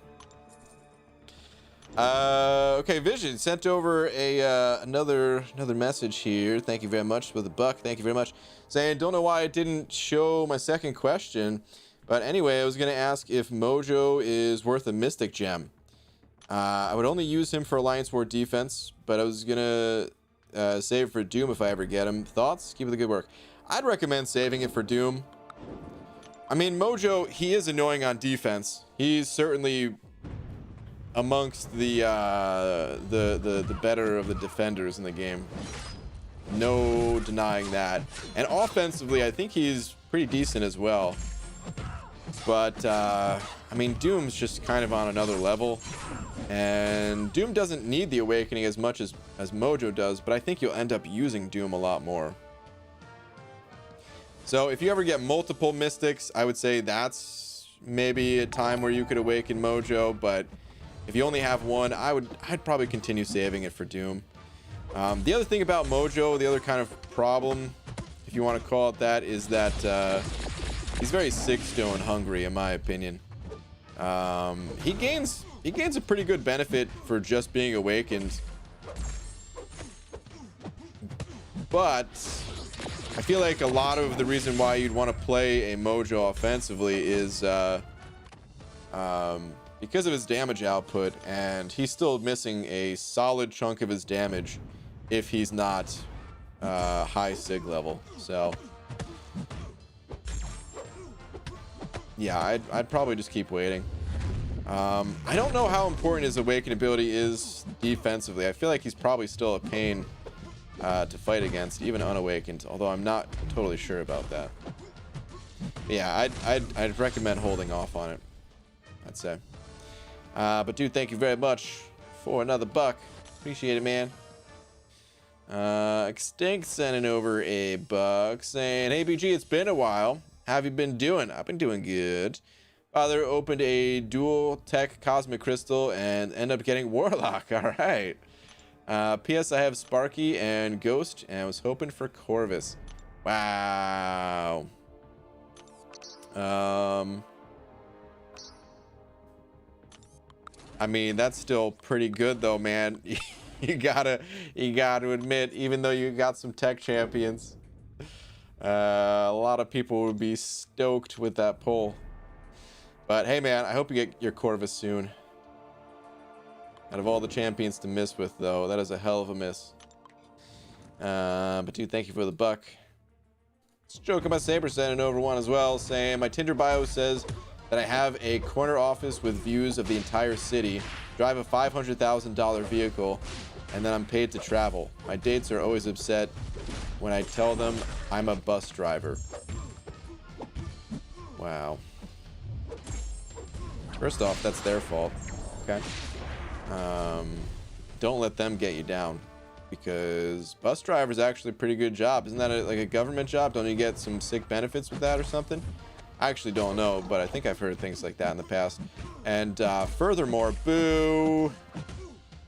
Okay, Vision sent over another message here. Thank you very much for the buck. Thank you very much. Saying, don't know why I didn't show my second question, but anyway, I was gonna ask if Mojo is worth a Mystic Gem. I would only use him for Alliance War defense, but I was gonna save for Doom if I ever get him. Thoughts? Keep up the good work. I'd recommend saving it for Doom. I mean, Mojo, he is annoying on defense. He's certainly amongst the better of the defenders in the game. No denying that. And offensively, I think he's pretty decent as well. But I mean, Doom's just kind of on another level. And Doom doesn't need the awakening as much as Mojo does, but I think you'll end up using Doom a lot more. So if you ever get multiple mystics, I would say that's maybe a time where you could awaken Mojo, but if you only have one, I'd probably continue saving it for Doom. The other thing about Mojo, the other kind of problem, if you want to call it that, is that he's very Sigstone hungry, in my opinion. He gains a pretty good benefit for just being awakened, but I feel like a lot of the reason why you'd want to play a Mojo offensively is because of his damage output, and he's still missing a solid chunk of his damage if he's not high Sig level. So yeah, I'd probably just keep waiting. I don't know how important his awaken ability is defensively. I feel like he's probably still a pain to fight against, even unawakened, although I'm not totally sure about that. But yeah, I'd recommend holding off on it, I'd say. But dude, thank you very much for another buck. Appreciate it, man. Extinct sending over a buck saying, hey BG, it's been a while. How have you been doing? I've been doing good. Father opened a dual tech cosmic crystal and ended up getting Warlock. All right. P.S. I have Sparky and Ghost and was hoping for Corvus. Wow. I mean, that's still pretty good though, man. you gotta admit, even though you got some tech champions, a lot of people would be stoked with that pull. But hey, man, I hope you get your Corvus soon. Out of all the champions to miss with, though, that is a hell of a miss. But dude, thank you for the buck. Joke about Saber sending over one as well, saying my Tinder bio says that I have a corner office with views of the entire city, drive a $500,000 vehicle, and then I'm paid to travel. My dates are always upset when I tell them I'm a bus driver. Wow. First off, that's their fault. Okay. Don't let them get you down, because bus driver is actually a pretty good job. Isn't that like a government job? Don't you get some sick benefits with that or something? I actually don't know, but I think I've heard things like that in the past. And furthermore, boo,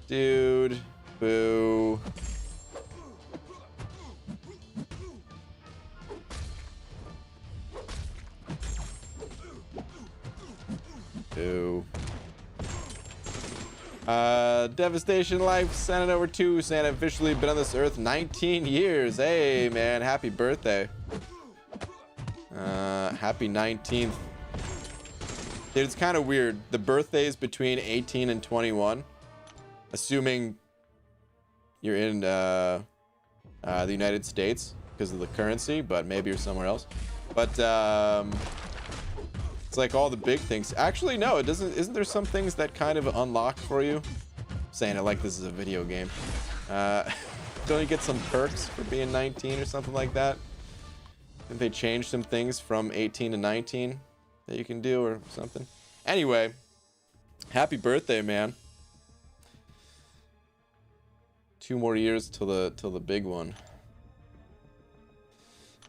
dude, boo. Boo. Devastation Life sent it over to saying I've officially been on this earth 19 years. Hey man, happy birthday. Happy 19th. Dude, it's kind of weird. The birthdays between 18 and 21, assuming you're in the United States because of the currency, but maybe you're somewhere else. But it's like all the big things. Actually, no, it doesn't. Isn't there some things that kind of unlock for you? I'm saying it like this is a video game. Don't you get some perks for being 19 or something like that? Didn't they change some things from 18 to 19 that you can do or something? Anyway, happy birthday, man. 2 more years till the big one.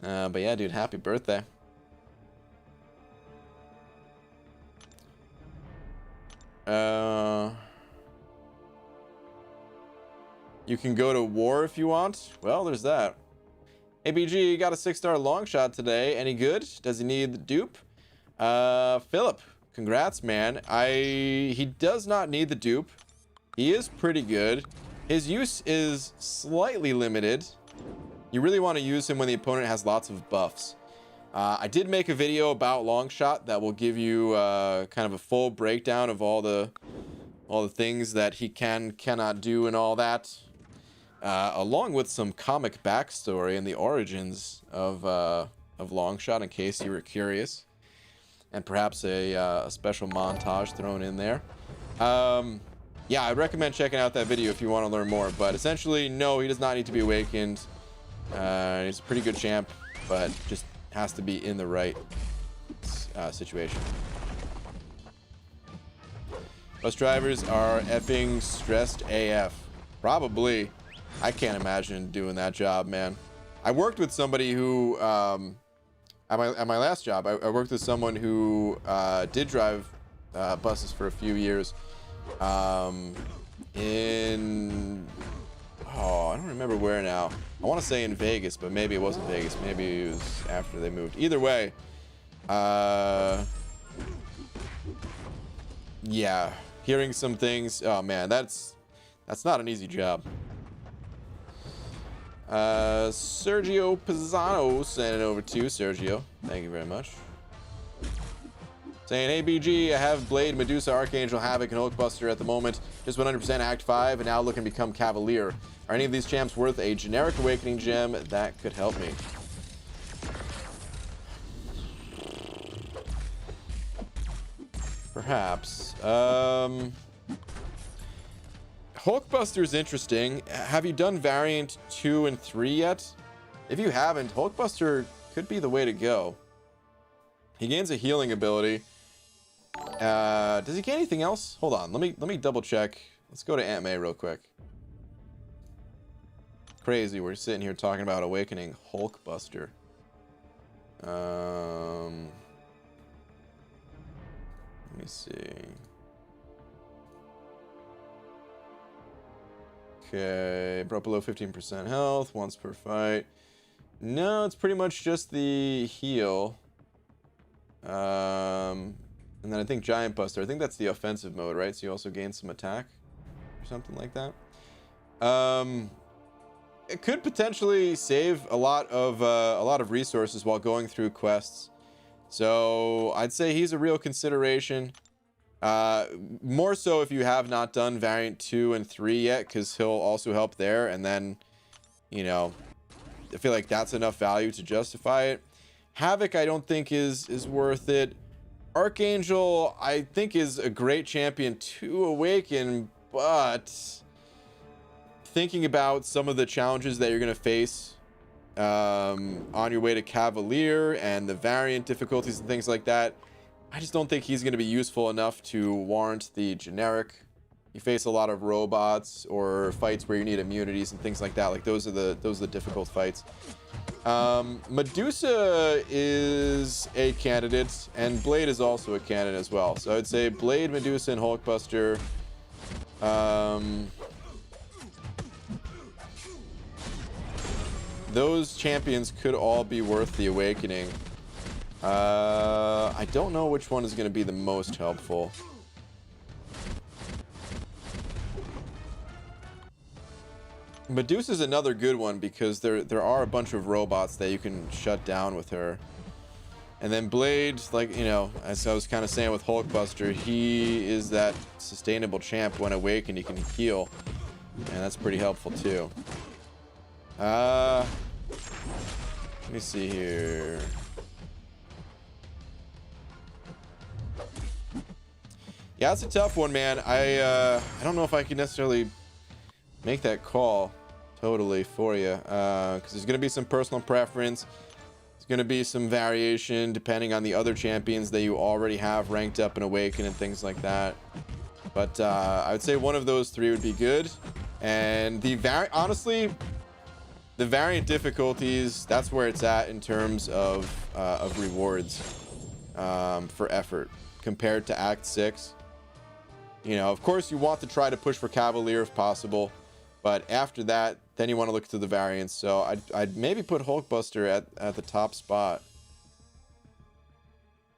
But yeah, dude, happy birthday. You can go to war if you want. Well, there's that. ABG got a 6-star long shot today. Any good? Does he need the dupe? Philip, congrats, man. He does not need the dupe. He is pretty good. His use is slightly limited. You really want to use him when the opponent has lots of buffs. I did make a video about Longshot that will give you kind of a full breakdown of all the things that he cannot do and all that, along with some comic backstory and the origins of Longshot, in case you were curious, and perhaps a special montage thrown in there. Yeah, I recommend checking out that video if you want to learn more. But essentially, no, he does not need to be awakened. He's a pretty good champ, but just has to be in the right situation. Bus drivers are effing stressed AF. Probably. I can't imagine doing that job, man. I worked with somebody who, at my last job, I worked with someone who did drive buses for a few years. I don't remember where now. I want to say in Vegas, but maybe it wasn't Vegas. Maybe it was after they moved. Either way, yeah, hearing some things. Oh man, that's not an easy job. Sergio Pizzano sent it over to you, Sergio. Thank you very much. Saying, ABG, I have Blade, Medusa, Archangel, Havoc, and Hulkbuster at the moment. Just 100% Act 5, and now looking to become Cavalier. Are any of these champs worth a generic Awakening gem that could help me? Perhaps. Hulkbuster is interesting. Have you done Variant 2 and 3 yet? If you haven't, Hulkbuster could be the way to go. He gains a healing ability. Does he gain anything else? Hold on, let me double check. Let's go to Aunt May real quick. Crazy, we're sitting here talking about Awakening Hulkbuster. Let me see. Okay, brought below 15% health once per fight. No, it's pretty much just the heal. And then I think Giant Buster. I think that's the offensive mode, right? So you also gain some attack or something like that. It could potentially save a lot of resources while going through quests. So I'd say he's a real consideration. More so if you have not done variant 2 and 3 yet, because he'll also help there. And then, you know, I feel like that's enough value to justify it. Havoc I don't think is worth it. Archangel I think is a great champion to awaken, but thinking about some of the challenges that you're going to face on your way to Cavalier and the variant difficulties and things like that, I just don't think he's going to be useful enough to warrant the generic. You face a lot of robots or fights where you need immunities and things like that. Like those are the difficult fights. Medusa is a candidate, and Blade is also a candidate as well. So I'd say Blade, Medusa, and Hulkbuster. Those champions could all be worth the awakening. I don't know which one is going to be the most helpful. Medusa's another good one because there are a bunch of robots that you can shut down with her. And then Blade, like, you know, as I was kind of saying with Hulkbuster, he is that sustainable champ. When awakened, he can heal. And that's pretty helpful too. Let me see here. Yeah, it's a tough one, man. I don't know if I can necessarily make that call totally for you, because there's going to be some personal preference. There's going to be some variation depending on the other champions that you already have ranked up and awakened and things like that. But I would say one of those three would be good. And honestly, the variant difficulties, that's where it's at in terms of rewards for effort compared to Act 6. You know, of course, you want to try to push for Cavalier if possible. But after that, then you want to look to the variants. So I'd maybe put Hulkbuster at the top spot.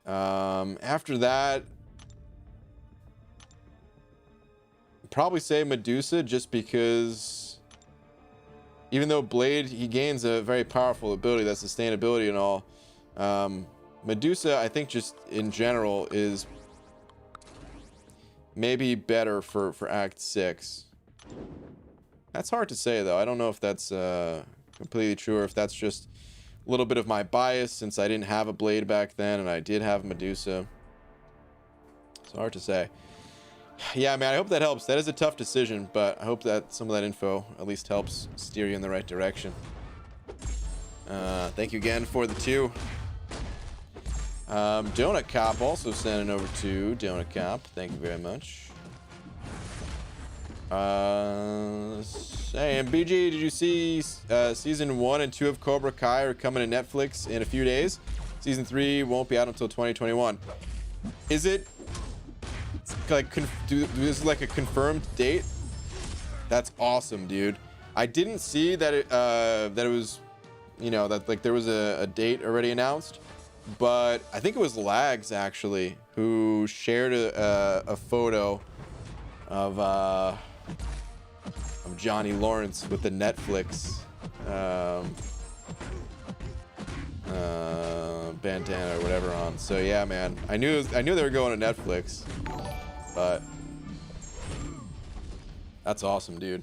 After that, probably say Medusa, just because even though Blade, he gains a very powerful ability, that sustainability and all. Medusa, I think just in general is maybe better for Act 6. That's hard to say, though. I don't know if that's completely true or if that's just a little bit of my bias since I didn't have a Blade back then and I did have Medusa. It's hard to say. Yeah, man, I hope that helps. That is a tough decision, but I hope that some of that info at least helps steer you in the right direction. Thank you again for the 2. Donut Cop also sending over to Donut Cop. Thank you very much. Hey, and BG, did you see season 1 and 2 of Cobra Kai are coming to Netflix in a few days? Season 3 won't be out until 2021. Is it like this is like a confirmed date? That's awesome, dude. I didn't see that it was, you know, that like there was a date already announced, but I think it was Lags actually who shared a photo of Johnny Lawrence with the Netflix bandana or whatever on. So yeah, man, I knew they were going to Netflix, but that's awesome, dude.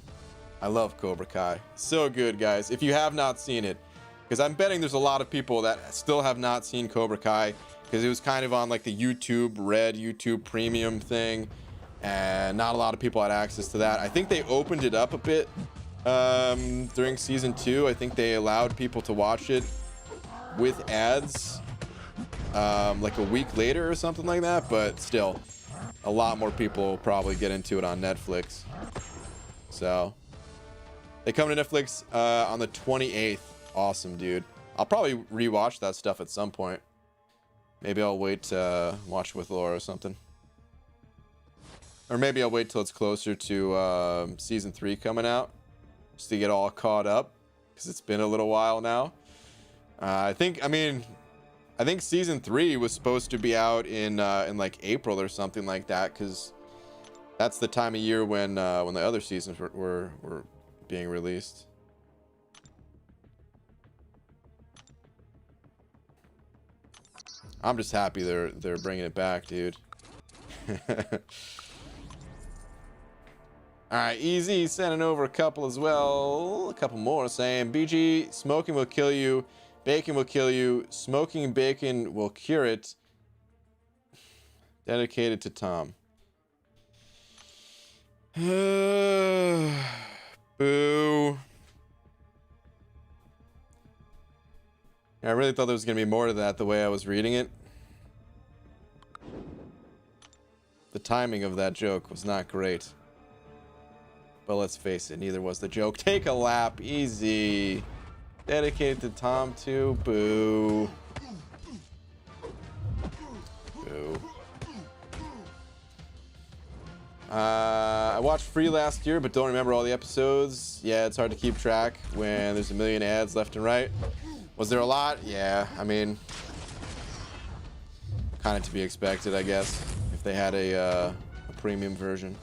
I love Cobra Kai. So good, guys. If you have not seen it, because I'm betting there's a lot of people that still have not seen Cobra Kai, because it was kind of on like the YouTube Red, YouTube Premium thing, and not a lot of people had access to that. I think they opened it up a bit during season 2. I think they allowed people to watch it with ads like a week later or something like that, but still a lot more people will probably get into it on Netflix. So they come to Netflix on the 28th. Awesome, dude. I'll probably rewatch that stuff at some point. Maybe I'll wait to watch with Laura or something. Or maybe I'll wait till it's closer to season 3 coming out, just to get all caught up, because it's been a little while now. I think season 3 was supposed to be out in like April or something like that, because that's the time of year when the other seasons were being released. I'm just happy they're bringing it back, dude. All right, Easy sending over a couple as well. A couple more saying, BG, smoking will kill you. Bacon will kill you. Smoking bacon will cure it. Dedicated to Tom. Boo. I really thought there was going to be more to that the way I was reading it. The timing of that joke was not great. But let's face it, neither was the joke. Take a lap. Easy. Dedicated to Tom too. Boo. Boo. I watched Free last year, but don't remember all the episodes. Yeah, it's hard to keep track when there's a million ads left and right. Was there a lot? Yeah, I mean, kind of to be expected, I guess, if they had a premium version.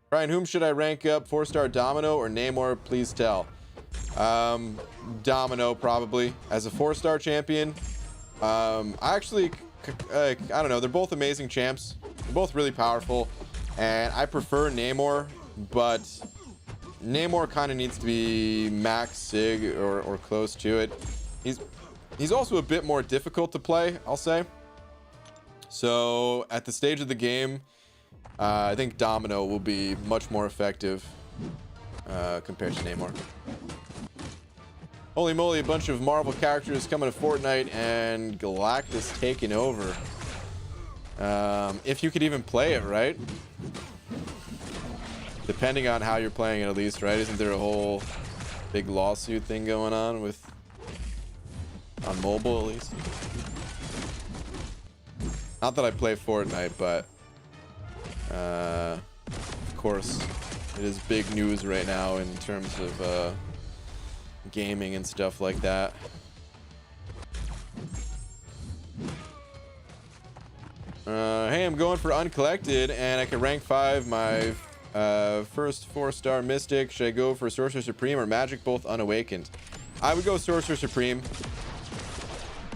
Brian, whom should I rank up? 4-star Domino or Namor? Please tell. Domino, probably, as a 4-star champion. I don't know. They're both amazing champs. They're both really powerful, and I prefer Namor, but Namor kind of needs to be max sig or close to it. He's also a bit more difficult to play, I'll say. So at the stage of the game, I think Domino will be much more effective compared to Namor. Holy moly, a bunch of Marvel characters coming to Fortnite and Galactus taking over. If you could even play it, right? Depending on how you're playing it, at least, right? Isn't there a whole big lawsuit thing going on on mobile, at least? Not that I play Fortnite, but of course, it is big news right now in terms of gaming and stuff like that. Hey, I'm going for uncollected, and I can rank 5 my first 4-star Mystic. Should I go for Sorcerer Supreme or Magic, both unawakened? I would go Sorcerer Supreme.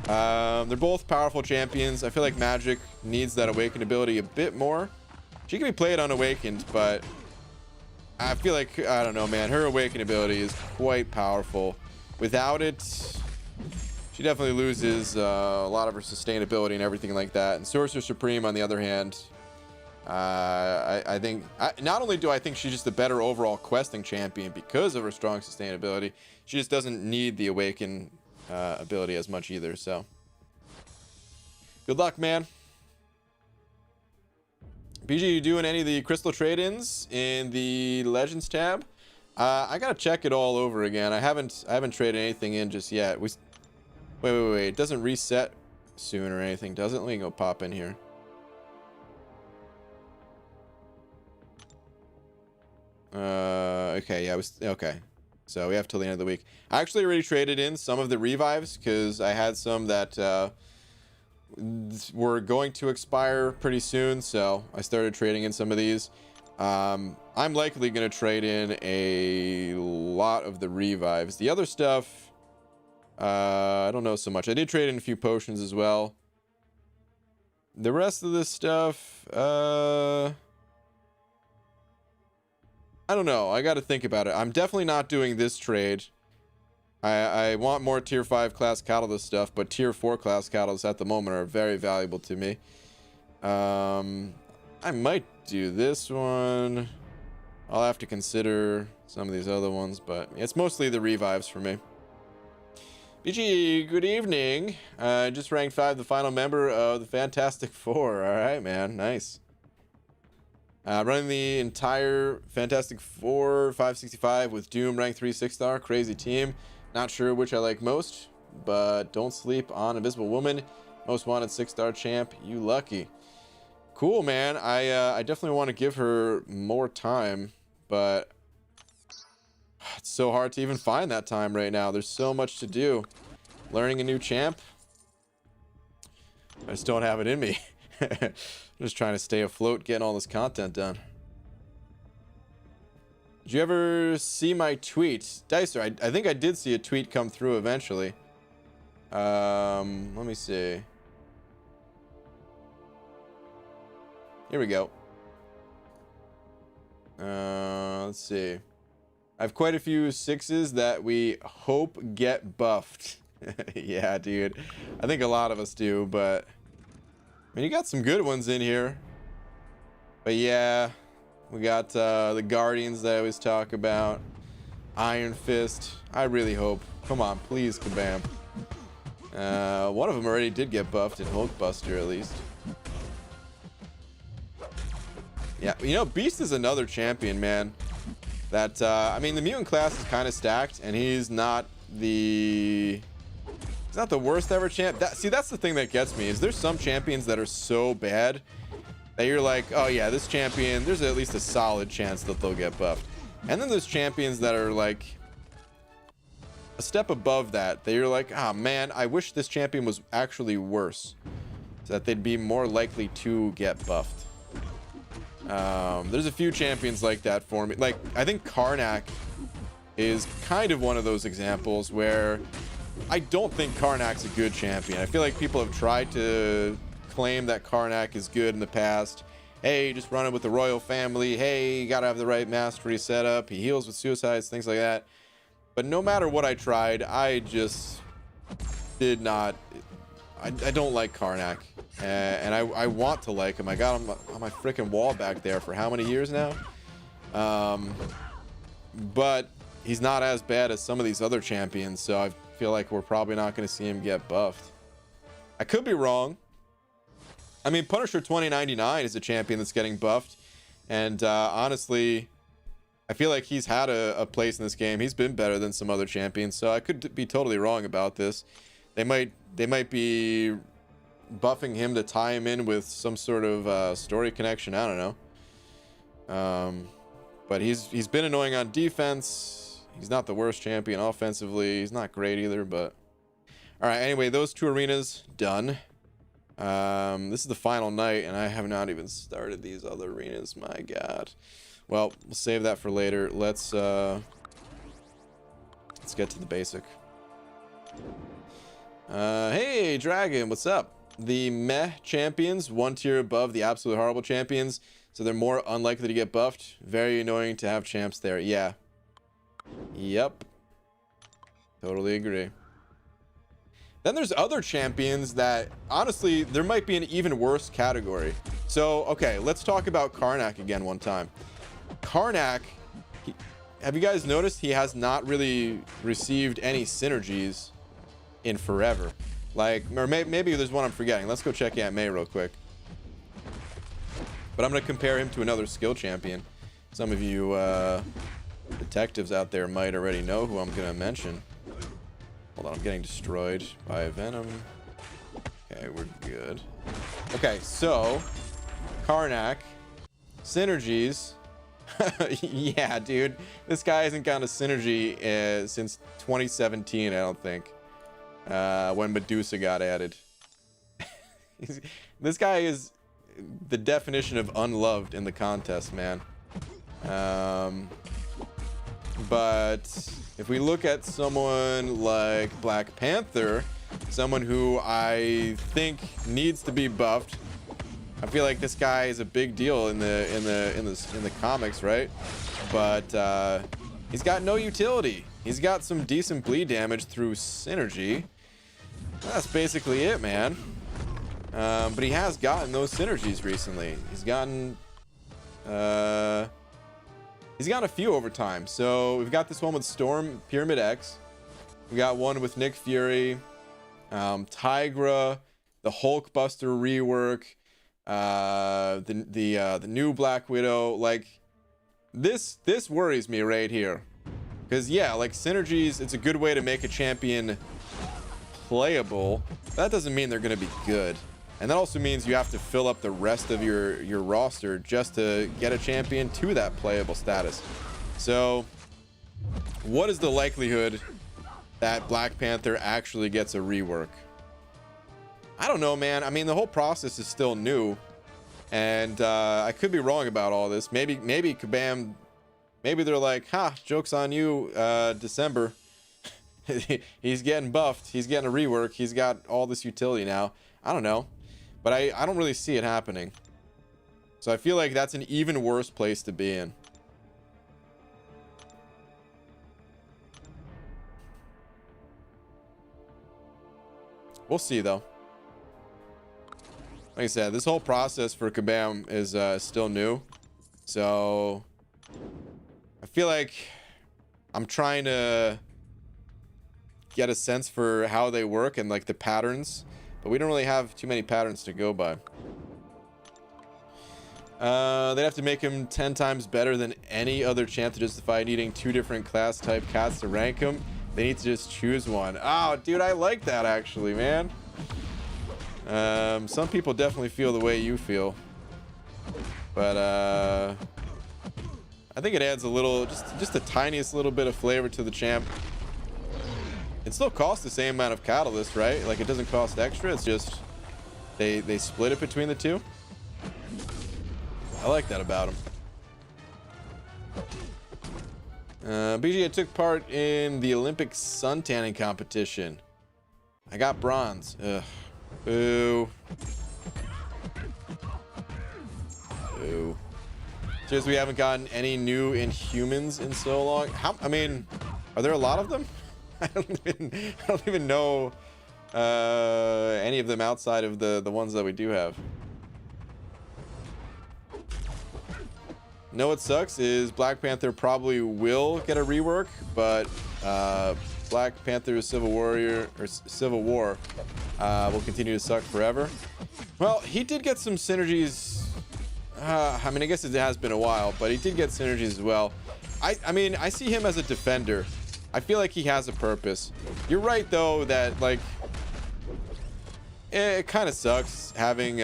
They're both powerful champions. I feel like Magic needs that awakened ability a bit more. She can be played unawakened, but I feel like, I don't know, man, her awakened ability is quite powerful. Without it, she definitely loses a lot of her sustainability and everything like that. And Sorcerer Supreme, on the other hand, I think not only do I think she's just a better overall questing champion because of her strong sustainability, she just doesn't need the awaken ability as much either. So good luck, man. BG, you doing any of the crystal trade-ins in the Legends tab? I gotta check it all over again. I haven't traded anything in just yet. Wait. It doesn't reset soon or anything, does it? Let me go pop in here. Okay, yeah, okay. So we have till the end of the week. I actually already traded in some of the revives because I had some that were going to expire pretty soon, so I started trading in some of these. I'm likely going to trade in a lot of the revives. The other stuff, I don't know so much. I did trade in a few potions as well. The rest of this stuff, I don't know. I got to think about it. I'm definitely not doing this trade. I want more tier 5 class catalyst stuff, but tier 4 class catalysts at the moment are very valuable to me. I might do this one. I'll have to consider some of these other ones, but it's mostly the revives for me. BG, good evening. Just ranked 5, the final member of the Fantastic Four. All right, man. Nice. Running the entire Fantastic Four 565 with Doom rank 3 6-star. Crazy team. Not sure which I like most, but don't sleep on Invisible Woman. Most wanted 6-star champ. You lucky. Cool, man. I definitely want to give her more time, but it's so hard to even find that time right now. There's so much to do. Learning a new champ. I just don't have it in me. I'm just trying to stay afloat, getting all this content done. Did you ever see my tweet? Dicer, I think I did see a tweet come through eventually. Let me see. Here we go. Let's see. I have quite a few 6s that we hope get buffed. Yeah, dude. I think a lot of us do, but I mean, you got some good ones in here. But yeah, we got the Guardians that I always talk about. Iron Fist. I really hope. Come on, please, Kabam. One of them already did get buffed in Hulkbuster, at least. Yeah, you know, Beast is another champion, man. That, I mean, the mutant class is kind of stacked, and he's not the worst ever champ. See, that's the thing that gets me, is there's some champions that are so bad that you're like, oh yeah, this champion, there's at least a solid chance that they'll get buffed. And then there's champions that are like a step above that you're like, ah, man, I wish this champion was actually worse, so that they'd be more likely to get buffed. There's a few champions like that for me. Like, I think Karnak is kind of one of those examples where I don't think Karnak's a good champion. I feel like people have tried to claim that Karnak is good in the past. Hey, just run it with the royal family. Hey, you gotta have the right mastery setup. He heals with suicides, things like that. But no matter what I tried, I just did not. I don't like Karnak, and I want to like him. I got him on my freaking wall back there for how many years now? But he's not as bad as some of these other champions, so I feel like we're probably not going to see him get buffed. I could be wrong. I mean, Punisher 2099 is a champion that's getting buffed, and honestly, I feel like he's had a place in this game. He's been better than some other champions, so I could be totally wrong about this. They might be buffing him to tie him in with some sort of story connection. I don't know. But he's been annoying on defense. He's not the worst champion offensively. He's not great either, but all right. Anyway, those 2 arenas done. This is the final night, and I have not even started these other arenas. My God. Well, we'll save that for later. Let's get to the basic. Hey, Dragon, what's up? The meh champions, 1 tier above the absolute horrible champions, so they're more unlikely to get buffed. Very annoying to have champs there. Yeah. Yep. Totally agree. Then there's other champions that, honestly, there might be an even worse category. So, okay, let's talk about Karnak again one time. Karnak, have you guys noticed he has not really received any synergies in forever? Like, or maybe there's one I'm forgetting. Let's go check Aunt May real quick. But I'm going to compare him to another skill champion. Some of you detectives out there might already know who I'm going to mention. Hold on, I'm getting destroyed by a Venom. Okay, we're good. Okay, so Karnak, Synergies. Yeah, dude, this guy hasn't gotten a synergy since 2017, I don't think, when Medusa got added. This guy is the definition of unloved in the contest, man. But if we look at someone like Black Panther, someone who I think needs to be buffed, I feel like this guy is a big deal in the comics, right? But he's got no utility. He's got some decent bleed damage through synergy. That's basically it, man. But he has gotten those synergies recently. He's gotten a few over time. So we've got this one with Storm Pyramid X. We got one with Nick Fury, Tigra, the Hulkbuster rework, the new Black Widow. Like, this worries me right here, because yeah, like synergies, it's a good way to make a champion playable. That doesn't mean they're going to be good, and that also means you have to fill up the rest of your roster just to get a champion to that playable status. So what is the likelihood that Black Panther actually gets a rework? I don't know, man. I mean, the whole process is still new, and I could be wrong about all this. Maybe Kabam, maybe they're like, ha, joke's on you, December. He's getting buffed. He's getting a rework. He's got all this utility now. I don't know, but I don't really see it happening. So I feel like that's an even worse place to be in. We'll see, though. Like I said, this whole process for Kabam is still new. So I feel like I'm trying to get a sense for how they work and like the patterns, but we don't really have too many patterns to go by. They'd have to make him 10 times better than any other champ to justify needing 2 different class type cats to rank him. They need to just choose one. Oh, dude, I like that actually, man. Some people definitely feel the way you feel, but I think it adds a little, just the tiniest little bit of flavor to the champ. It still costs the same amount of catalyst, right? Like, it doesn't cost extra. It's just they split it between the two. I like that about him. BG, I took part in the Olympic sun tanning competition. I got bronze. Ugh. Boo. Boo. Just we haven't gotten any new Inhumans in so long. I mean, are there a lot of them? I don't even know any of them outside of the ones that we do have. Know what sucks is Black Panther probably will get a rework, but Black Panther Civil War will continue to suck forever. Well, he did get some synergies. I mean, I guess it has been a while, but he did get synergies as well. I mean, I see him as a defender. I feel like he has a purpose. You're right, though, that, like, it kind of sucks having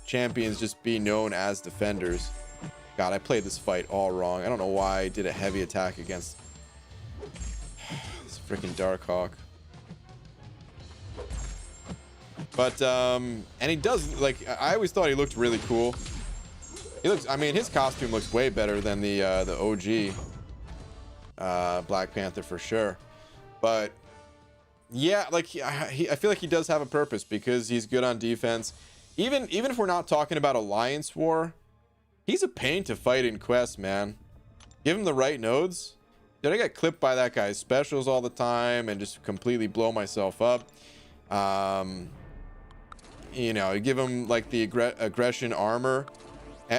champions just be known as defenders. God, I played this fight all wrong. I don't know why I did a heavy attack against this freaking Darkhawk. But, and he does, like, I always thought he looked really cool. He looks, I mean, his costume looks way better than the OG Black Panther for sure. But yeah, like I feel like he does have a purpose because he's good on defense. Even if we're not talking about Alliance War, he's a pain to fight in Quest, man. Give him the right nodes. Did I get clipped by that guy's specials all the time and just completely blow myself up? You know, you give him like the aggression armor.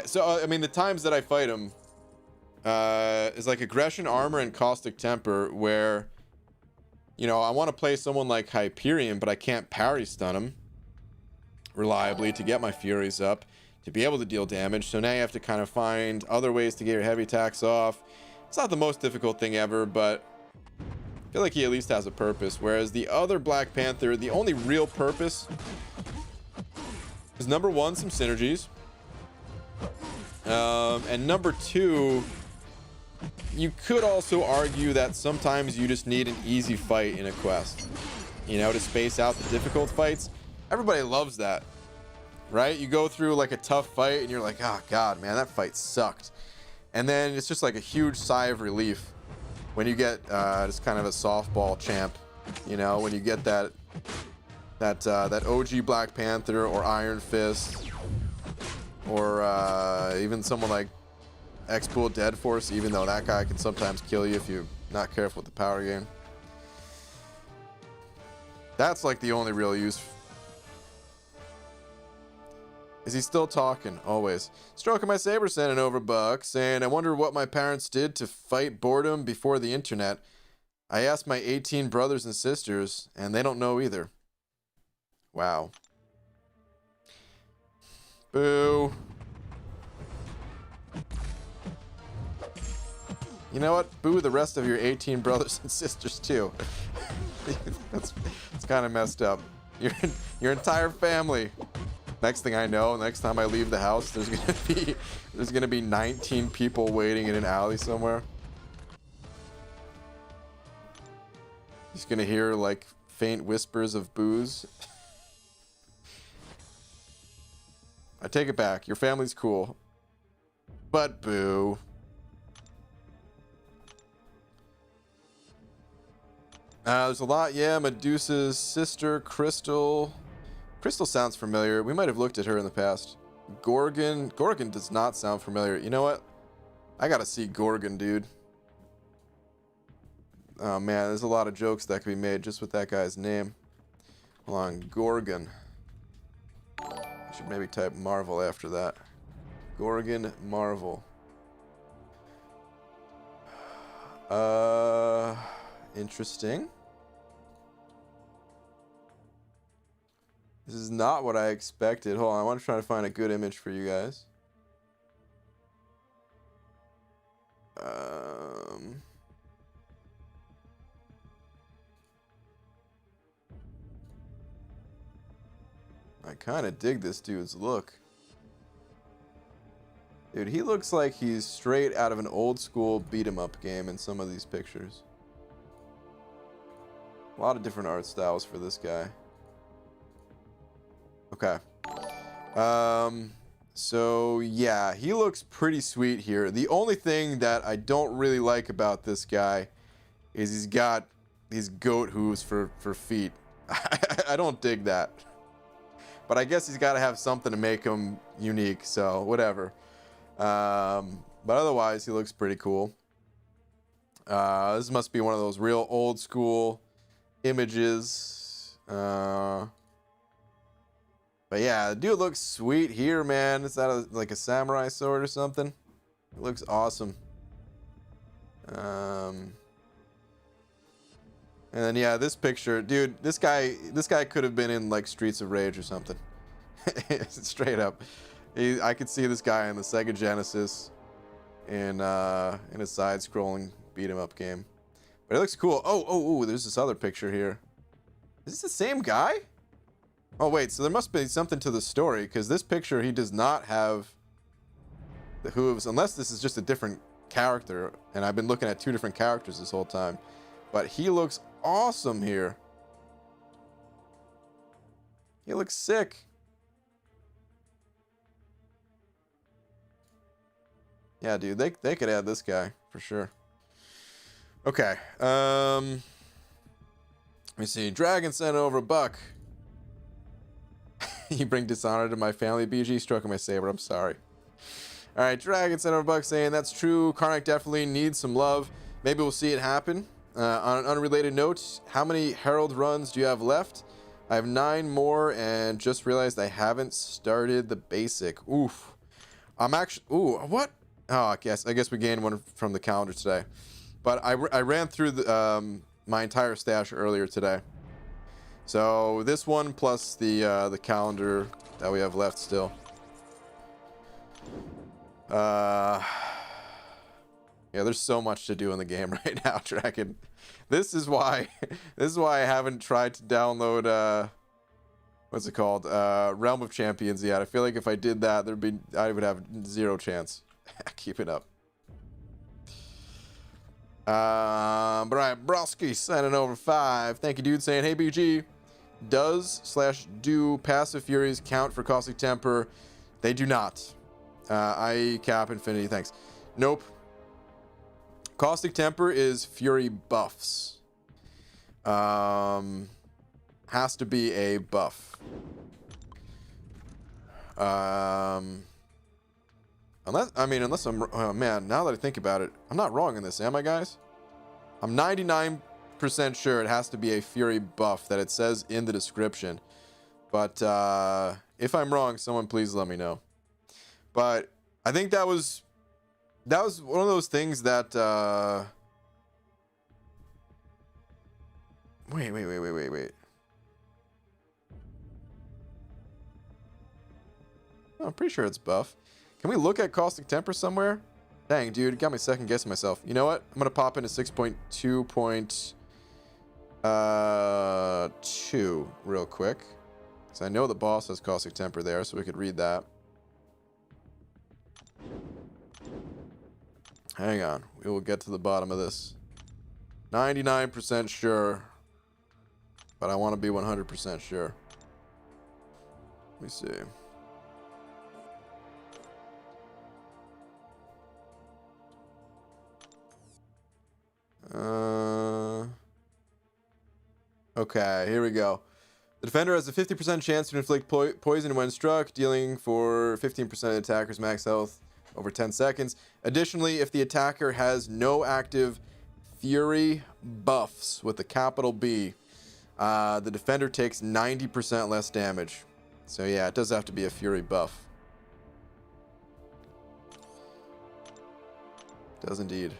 So I mean, the times that I fight him is like aggression armor and caustic temper, where, you know, I want to play someone like Hyperion, but I can't parry stun him reliably to get my furies up to be able to deal damage. So now you have to kind of find other ways to get your heavy attacks off. It's not the most difficult thing ever, but I feel like he at least has a purpose. Whereas the other Black Panther, the only real purpose is number 1, some synergies. And number 2, you could also argue that sometimes you just need an easy fight in a quest, you know, to space out the difficult fights. Everybody loves that, right? You go through like a tough fight and you're like, oh god, man, that fight sucked. And then it's just like a huge sigh of relief when you get just kind of a softball champ, you know, when you get that OG Black Panther or Iron Fist, or even someone like X-Pool Dead Force, even though that guy can sometimes kill you if you're not careful with the power gain. That's like the only real use. Is he still talking? Always. Stroking my saber, sending over bucks, saying, I wonder what my parents did to fight boredom before the internet. I asked my 18 brothers and sisters, and they don't know either. Wow. Boo. You know what? Boo the rest of your 18 brothers and sisters too. It's kind of messed up. Your entire family. Next thing I know, next time I leave the house, there's gonna be 19 people waiting in an alley somewhere. He's gonna hear like faint whispers of booze. I take it back. Your family's cool. But boo. There's a lot. Yeah, Medusa's sister, Crystal. Crystal sounds familiar. We might have looked at her in the past. Gorgon. Gorgon does not sound familiar. You know what? I gotta see Gorgon, dude. Oh man, there's a lot of jokes that could be made just with that guy's name. Hold on, Gorgon. I should maybe type Marvel after that. Gorgon Marvel. Interesting. This is not what I expected. Hold on, I want to try to find a good image for you guys. I kind of dig this dude's look. Dude, he looks like he's straight out of an old school beat 'em up game in some of these pictures. A lot of different art styles for this guy. Okay. So yeah, he looks pretty sweet here. The only thing that I don't really like about this guy is he's got these goat hooves for feet. I don't dig that. But I guess he's got to have something to make him unique, so whatever. But otherwise, he looks pretty cool. This must be one of those real old school images. But yeah, the dude looks sweet here, man. Is that like a samurai sword or something? It looks awesome. And then yeah, this picture, dude, this guy could have been in like Streets of Rage or something. Straight up. I could see this guy in the Sega Genesis in a side-scrolling beat-em-up game. But it looks cool. Oh, there's this other picture here. Is this the same guy? Oh wait, so there must be something to the story, because this picture, he does not have the hooves, unless this is just a different character, and I've been looking at two different characters this whole time. But he looks awesome here. He looks sick. Yeah, dude, they could add this guy for sure. Okay. Let me see. Dragon sent over a buck. You bring dishonor to my family, BG. Stroking my saber. I'm sorry. All right, Dragon sent over a buck saying that's true. Karnak definitely needs some love. Maybe we'll see it happen. On an unrelated note, how many Herald runs do you have left? I have 9 more, and just realized I haven't started the basic. Oof. I'm actually. Ooh, what? Oh, I guess we gained one from the calendar today. But I ran through the, my entire stash earlier today. So this one plus the calendar that we have left still. Yeah, there's so much to do in the game right now, Dragon. This is why I haven't tried to download what's it called? Realm of Champions yet. I feel like if I did that, I would have 0 chance. Keep it up. Brian Broski signing over 5. Thank you, dude. Saying, hey, BG, do passive furies count for Caustic Temper? They do not. I cap infinity. Thanks. Nope. Caustic Temper is fury buffs. Has to be a buff. Unless I'm, oh man, now that I think about it, I'm not wrong in this, am I, guys? I'm 99% sure it has to be a fury buff that it says in the description. But if I'm wrong, someone please let me know. But I think that was one of those things that wait. Oh, I'm pretty sure it's buff. Can we look at Caustic Temper somewhere? Dang, dude, got me second guessing myself. You know what? I'm gonna pop into 6.2.2 real quick, because I know the boss has Caustic Temper there, so we could read that. Hang on, we will get to the bottom of this. 99% sure but I want to be 100% sure. Let me see. Okay, here we go. The defender has a 50% chance to inflict poison when struck, dealing for 15% of the attacker's max health over 10 seconds. Additionally, if the attacker has no active Fury buffs with a capital B, the defender takes 90% less damage. So yeah, it does have to be a Fury buff. It does indeed.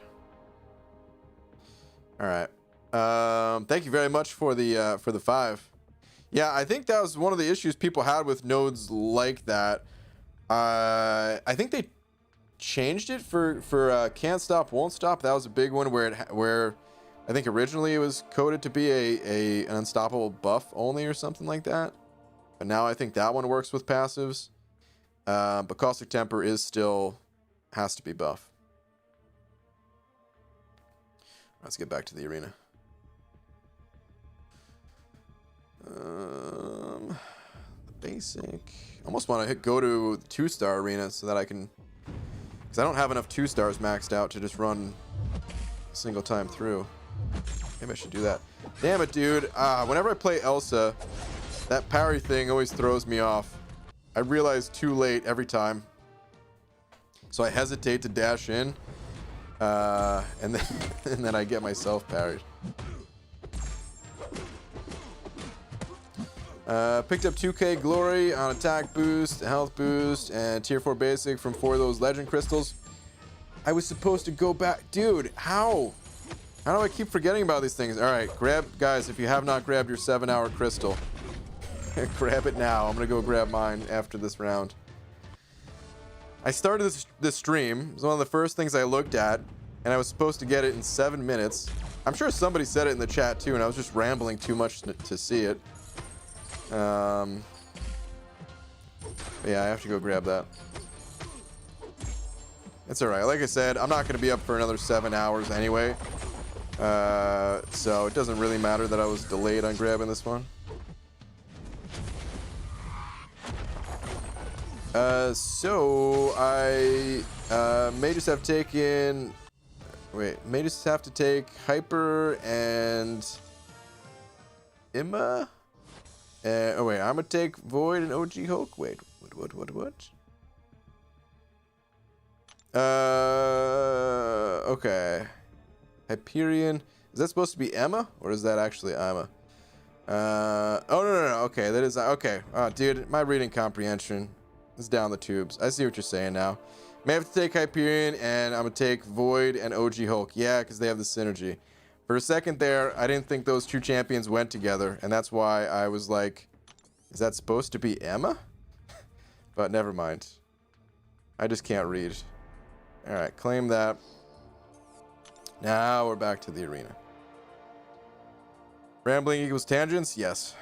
All right. Thank you very much for the 5. Yeah, I think that was one of the issues people had with nodes like that. I think they changed it for can't stop, won't stop. That was a big one where I think originally it was coded to be an unstoppable buff only or something like that. But now I think that one works with passives. But Caustic Temper is still has to be buff. Let's get back to the arena. The basic. Almost want to go to the 2-star arena so that I can, because I don't have enough 2-stars maxed out to just run a single time through. Maybe I should do that. Damn it, dude. Whenever I play Elsa, that parry thing always throws me off. I realize too late every time, so I hesitate to dash in, and then I get myself parried. Picked up 2k glory on attack boost, health boost, and tier 4 basic from 4 of those legend crystals. I was supposed to go back. Dude, how? How do I keep forgetting about these things? All right, guys, if you have not grabbed your 7-hour crystal, grab it now. I'm going to go grab mine after this round. I started this stream. It was one of the first things I looked at, and I was supposed to get it in 7 minutes. I'm sure somebody said it in the chat too, and I was just rambling too much to see it. Yeah, I have to go grab that. It's alright. Like I said, I'm not going to be up for another 7 hours anyway. So it doesn't really matter that I was delayed on grabbing this one. So I may just have taken... Wait, may just have to take Hyper and... Imma? Oh wait, I'm gonna take Void and OG Hulk. Wait, what? Okay. Hyperion. Is that supposed to be Emma, or is that actually Emma? Oh no. Okay, that is okay. Oh, dude, my reading comprehension is down the tubes. I see what you're saying now. May have to take Hyperion, and I'm gonna take Void and OG Hulk. Yeah, because they have the synergy. For a second there, I didn't think those two champions went together, and that's why I was like, is that supposed to be Emma? But never mind. I just can't read. Alright, claim that. Now we're back to the arena. Rambling equals tangents? Yes.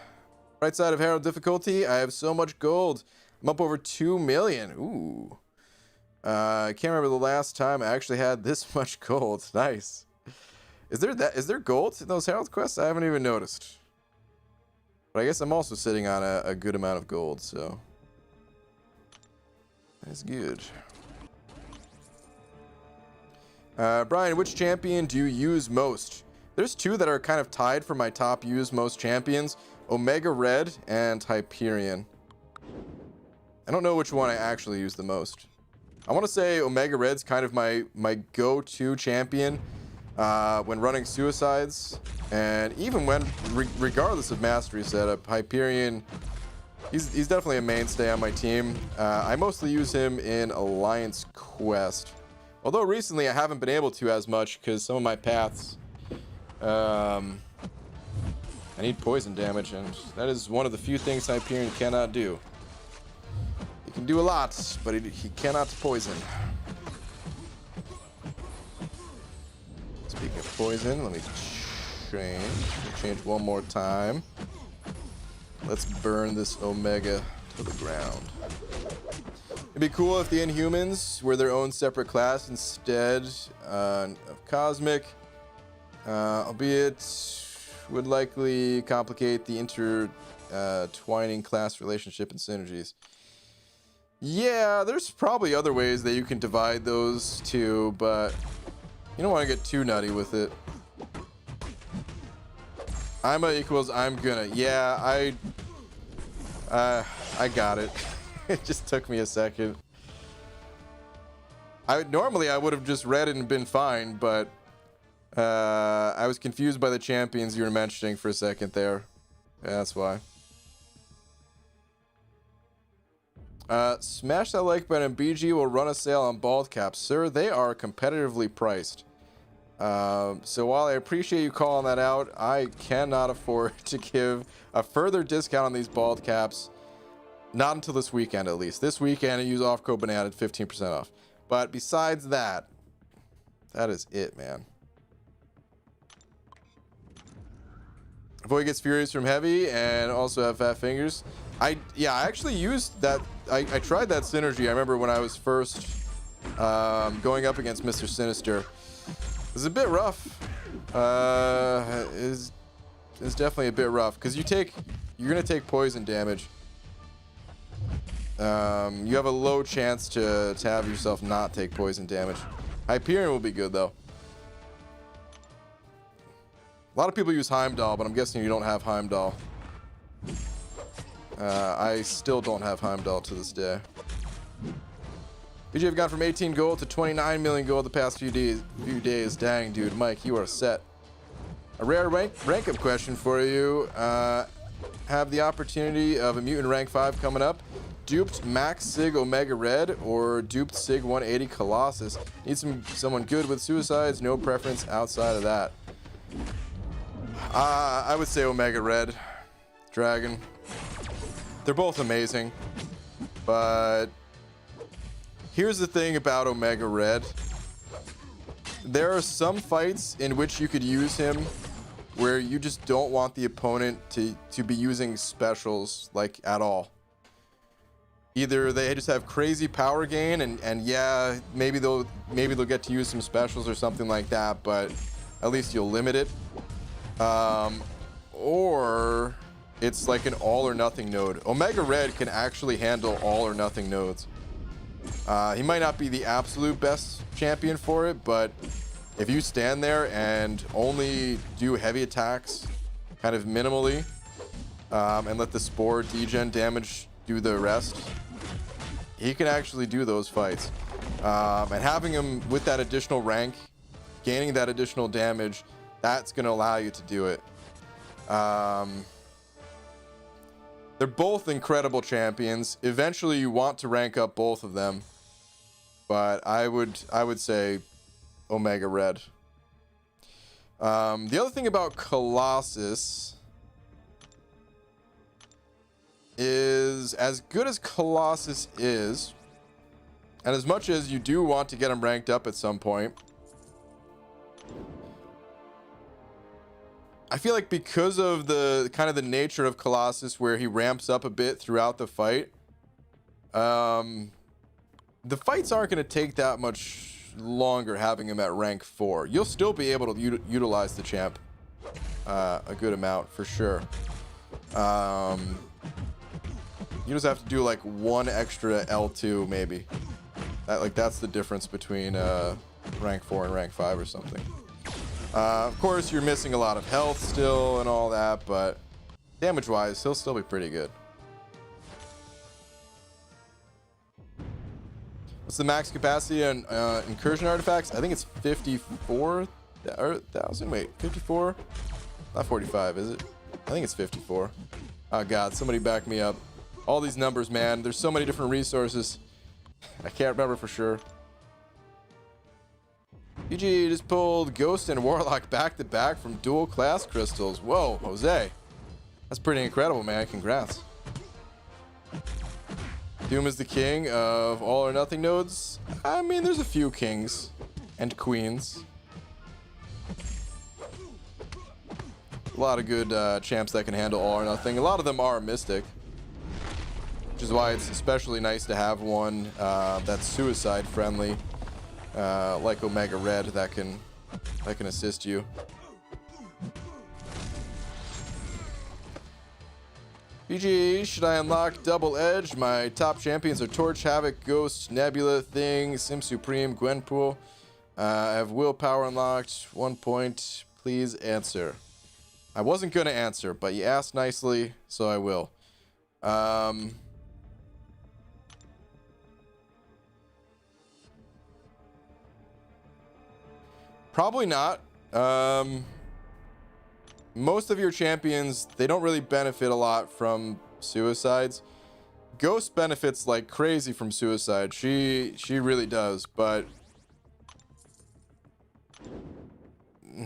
Right side of Herald difficulty, I have so much gold. I'm up over 2 million. Ooh. I can't remember the last time I actually had this much gold. Nice. Is there gold in those Herald quests? I haven't even noticed. But I guess I'm also sitting on a good amount of gold, so that's good. Brian, which champion do you use most? There's 2 that are kind of tied for my top used most champions. Omega Red and Hyperion. I don't know which one I actually use the most. I want to say Omega Red's kind of my go-to champion when running suicides, and even when regardless of mastery setup. Hyperion, he's definitely a mainstay on my team. I mostly use him in Alliance Quest, although recently I haven't been able to as much because some of my paths I need poison damage, and that is one of the few things Hyperion cannot do. He can do a lot, but he cannot poison. Speaking of poison, let me change one more time. Let's burn this Omega to the ground. It'd be cool if the Inhumans were their own separate class instead of Cosmic. Albeit, would likely complicate the intertwining class relationship and synergies. Yeah, there's probably other ways that you can divide those two, but you don't want to get too nutty with it. I'm equals I'm gonna. Yeah, I got it. It just took me a second. Normally I would have just read it and been fine, but I was confused by the champions you were mentioning for a second there. Yeah, that's why. Smash that like button. BG will run a sale on bald caps. Sir, they are competitively priced. So while I appreciate you calling that out, I cannot afford to give a further discount on these bald caps. Not until this weekend, at least. This weekend, I use off code banana at 15% off. But besides that, that is it, man. Boy gets furious from heavy and also have fat fingers. I actually used that. I tried that synergy. I remember when I was first going up against Mr. Sinister. It was a bit rough. Is definitely a bit rough because you're gonna take poison damage. You have a low chance to have yourself not take poison damage. Hyperion will be good though. A lot of people use Heimdall, but I'm guessing you don't have Heimdall. I still don't have Heimdall to this day. BJ have gone from 18 gold to 29 million gold the past few days. Dang, dude. Mike, you are set. A rare rank up question for you. Have the opportunity of a mutant rank 5 coming up. Duped Max Sig Omega Red or duped Sig 180 Colossus. Need someone good with suicides. No preference outside of that. I would say Omega Red Dragon. They're both amazing, but here's the thing about Omega Red. There are some fights in which you could use him where you just don't want the opponent to be using specials like at all. Either they just have crazy power gain and yeah, maybe they'll get to use some specials or something like that, but at least you'll limit it. Or it's like an all or nothing node. Omega Red can actually handle all or nothing nodes. He might not be the absolute best champion for it, but if you stand there and only do heavy attacks kind of minimally, and let the Spore degen damage do the rest, he can actually do those fights. And having him with that additional rank, gaining that additional damage, that's going to allow you to do it. They're both incredible champions. Eventually you want to rank up both of them, but I would say Omega Red. The other thing about Colossus is, as good as Colossus is, and as much as you do want to get him ranked up at some point, I feel like because of the kind of the nature of Colossus where he ramps up a bit throughout the fight, the fights aren't going to take that much longer having him at rank 4. You'll still be able to utilize the champ a good amount for sure. You just have to do like one extra L2 maybe. That's the difference between rank 4 and rank 5 or something. Of course, you're missing a lot of health still and all that, but damage-wise, he'll still be pretty good. What's the max capacity on incursion artifacts? I think it's 54,000. Wait, 54? Not 45, is it? I think it's 54. Oh God, somebody back me up. All these numbers, man. There's so many different resources. I can't remember for sure. PG just pulled Ghost and Warlock back to back from dual class crystals. Whoa, Jose. That's pretty incredible, man. Congrats. Doom is the king of all or nothing nodes. I mean, there's a few kings and queens. A lot of good champs that can handle all or nothing. A lot of them are mystic, which is why it's especially nice to have one that's suicide friendly, like Omega Red, that can assist you. BG, should I unlock Double Edge? My top champions are Torch, Havoc, Ghost, Nebula, Thing, Sim Supreme, Gwenpool. I have Willpower unlocked. 1 point. Please answer. I wasn't going to answer, but you asked nicely, so I will. Probably not. Most of your champions, they don't really benefit a lot from suicides. Ghost benefits like crazy from suicide. She really does, but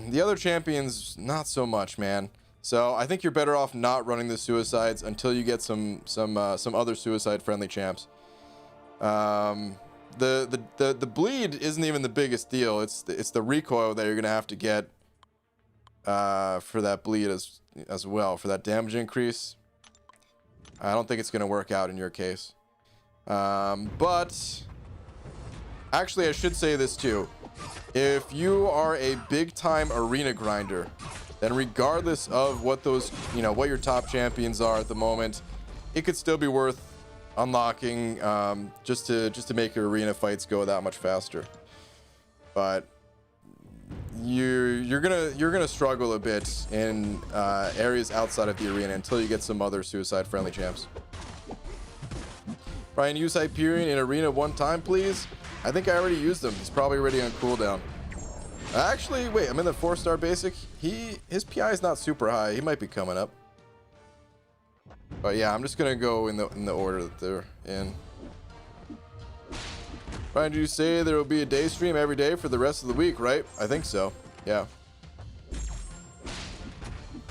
the other champions, not so much, man. So I think you're better off not running the suicides until you get some other suicide-friendly champs. The bleed isn't even the biggest deal. It's the recoil that you're gonna have to get for that bleed as well, for that damage increase. I don't think it's gonna work out in your case. But actually, I should say this too. If you are a big-time arena grinder, then regardless of what those, what your top champions are at the moment, it could still be worth unlocking just to make your arena fights go that much faster. But you're gonna struggle a bit in areas outside of the arena until you get some other suicide-friendly champs. Brian, use Hyperion in arena one time, please. I think I already used him. He's probably already on cooldown. Actually, wait, I'm in the 4-star basic. His PI is not super high. He might be coming up. But yeah, I'm just gonna go in the order that they're in. Brian, did you say there will be a day stream every day for the rest of the week, right? I think so. Yeah.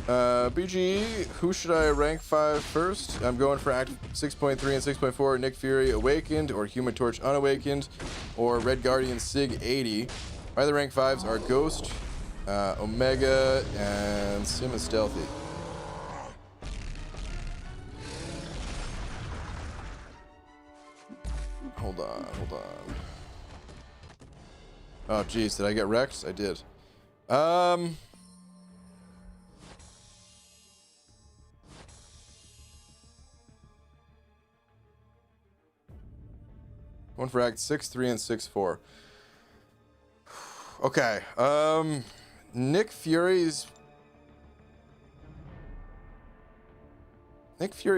BG, who should I rank 5 first? I'm going for Act 6.3 and 6.4, Nick Fury Awakened, or Human Torch Unawakened, or Red Guardian Sig 80. My other rank 5s are Ghost, Omega, and Sim is Stealthy. Hold on. Oh, geez, did I get wrecked? I did. One for Act 6, 3, and 6, 4. Okay. Nick Fury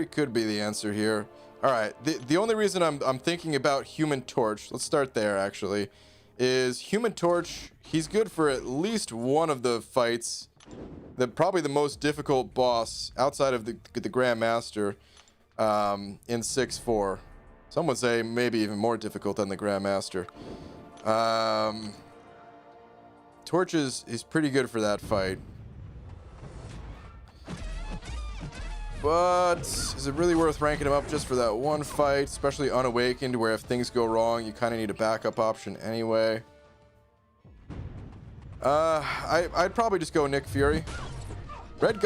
could be the answer here. All right. The only reason I'm thinking about Human Torch, let's start there actually, is Human Torch. He's good for at least one of the fights. Probably the most difficult boss outside of the Grandmaster in 6-4. Some would say maybe even more difficult than the Grandmaster. Torch is pretty good for that fight. But is it really worth ranking him up just for that one fight, especially Unawakened, where if things go wrong, you kind of need a backup option anyway? I'd probably just go Nick Fury. Red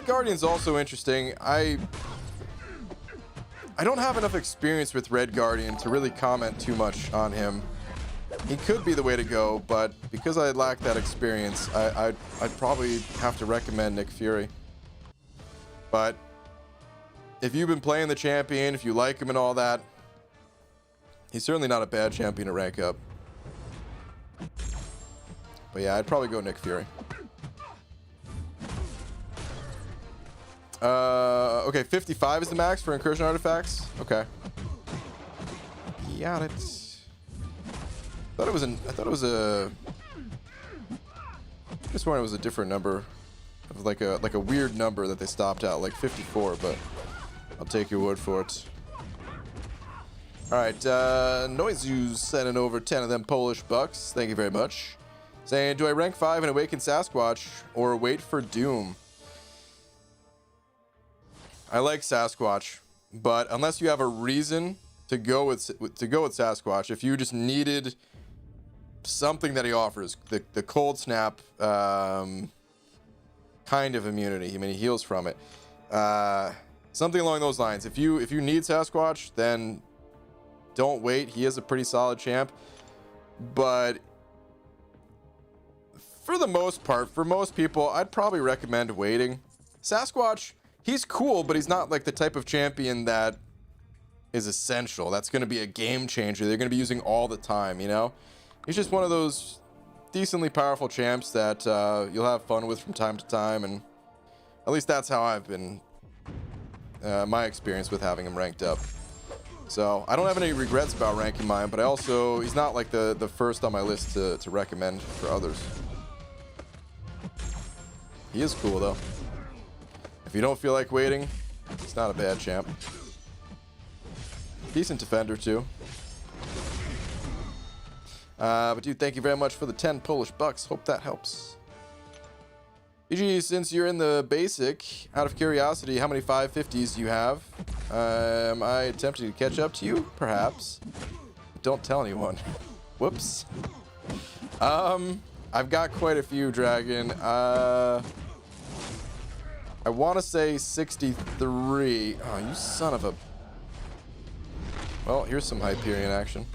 Guardian's also interesting. I don't have enough experience with Red Guardian to really comment too much on him. He could be the way to go, but because I lack that experience, I'd probably have to recommend Nick Fury. But if you've been playing the champion, if you like him and all that, he's certainly not a bad champion to rank up. But yeah, I'd probably go Nick Fury. Okay, 55 is the max for incursion artifacts. Okay. Got it. I thought it was a. I just sworn it was a different number, like a weird number that they stopped at, like 54. But I'll take your word for it. All right, Noizu sending over 10 of them Polish bucks. Thank you very much. Saying, do I rank 5 and awaken Sasquatch or wait for Doom? I like Sasquatch, but unless you have a reason to go with Sasquatch, if you just needed something that he offers, the cold snap kind of immunity. I mean, he heals from it. Something along those lines. If you need Sasquatch, then don't wait. He is a pretty solid champ, but for the most part, for most people, I'd probably recommend waiting. Sasquatch, he's cool, but he's not like the type of champion that is essential. That's going to be a game changer. They're going to be using all the time, you know? He's just one of those decently powerful champs that you'll have fun with from time to time, and at least that's how I've been, my experience with having him ranked up. So I don't have any regrets about ranking mine, but he's not like the first on my list to recommend for others. He is cool though. If you don't feel like waiting, it's not a bad champ. Decent defender too. But dude, thank you very much for the 10 Polish bucks. Hope that helps. BG, since you're in the basic, out of curiosity, how many 550s do you have? Am I attempting to catch up to you? Perhaps. Don't tell anyone. Whoops. I've got quite a few, Dragon. I want to say 63. Oh, you son of a... Well, here's some Hyperion action.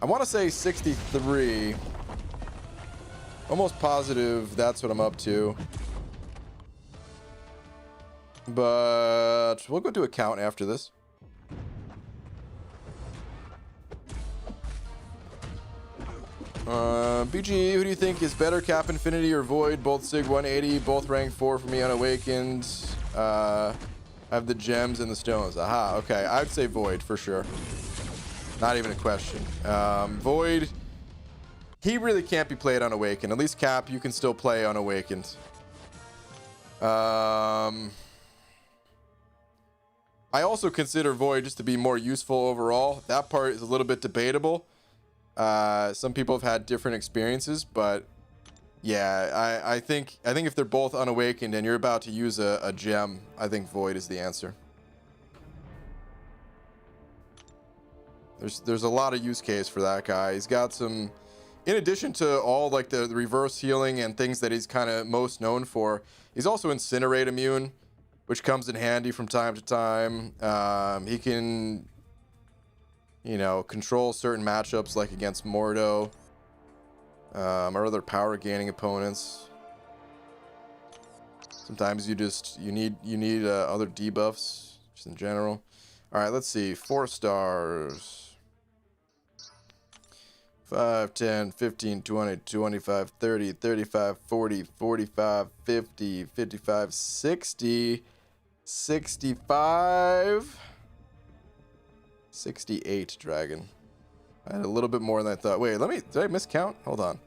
I want to say 63. Almost positive that's what I'm up to. But we'll go do a count after this. BG, who do you think is better, Cap Infinity or Void? Both Sig 180, both rank 4 for me, Unawakened. I have the gems and the stones. Aha, okay. I'd say Void for sure. Not even a question. Void, he really can't be played Unawakened. At least Cap, you can still play Unawakened. I also consider Void just to be more useful overall. That part is a little bit debatable. Some people have had different experiences, but yeah, I think if they're both Unawakened and you're about to use a gem, I think Void is the answer. There's a lot of use case for that guy. He's got some, in addition to all like the reverse healing and things that he's kind of most known for, he's also Incinerate immune, which comes in handy from time to time. He can, you know, control certain matchups like against Mordo, or other power gaining opponents. Sometimes you need other debuffs just in general. All right, let's see. 4 stars. 5, 10, 15, 20, 25, 30, 35, 40, 45, 50, 55, 60, 65, 68, Dragon. I had a little bit more than I thought. Wait, did I miscount? Hold on.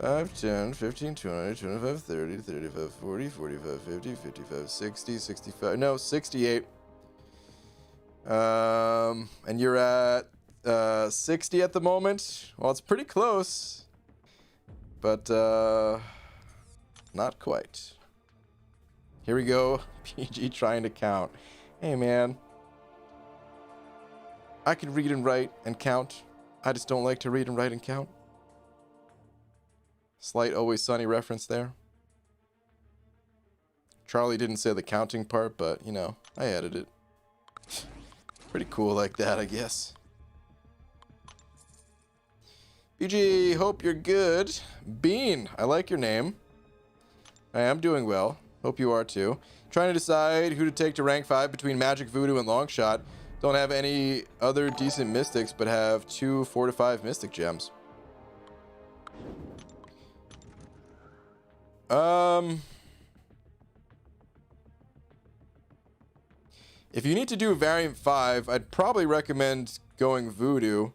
5, 10, 15, 20, 25, 30, 35, 40, 45, 50, 55, 60, 65. No, 68. And you're at 60 at the moment. Well, it's pretty close, but not quite. Here we go. PG trying to count. Hey man, I can read and write and count. I just don't like to read and write and count. Slight Always Sunny reference there. Charlie didn't say the counting part, but you know, I added it. Pretty cool like that, I guess. BG, hope you're good. Bean, I like your name. I am doing well. Hope you are too. Trying to decide who to take to rank 5 between Magic, Voodoo, and Longshot. Don't have any other decent mystics, but have 2 4 to 5 mystic gems. If you need to do variant 5, I'd probably recommend going Voodoo,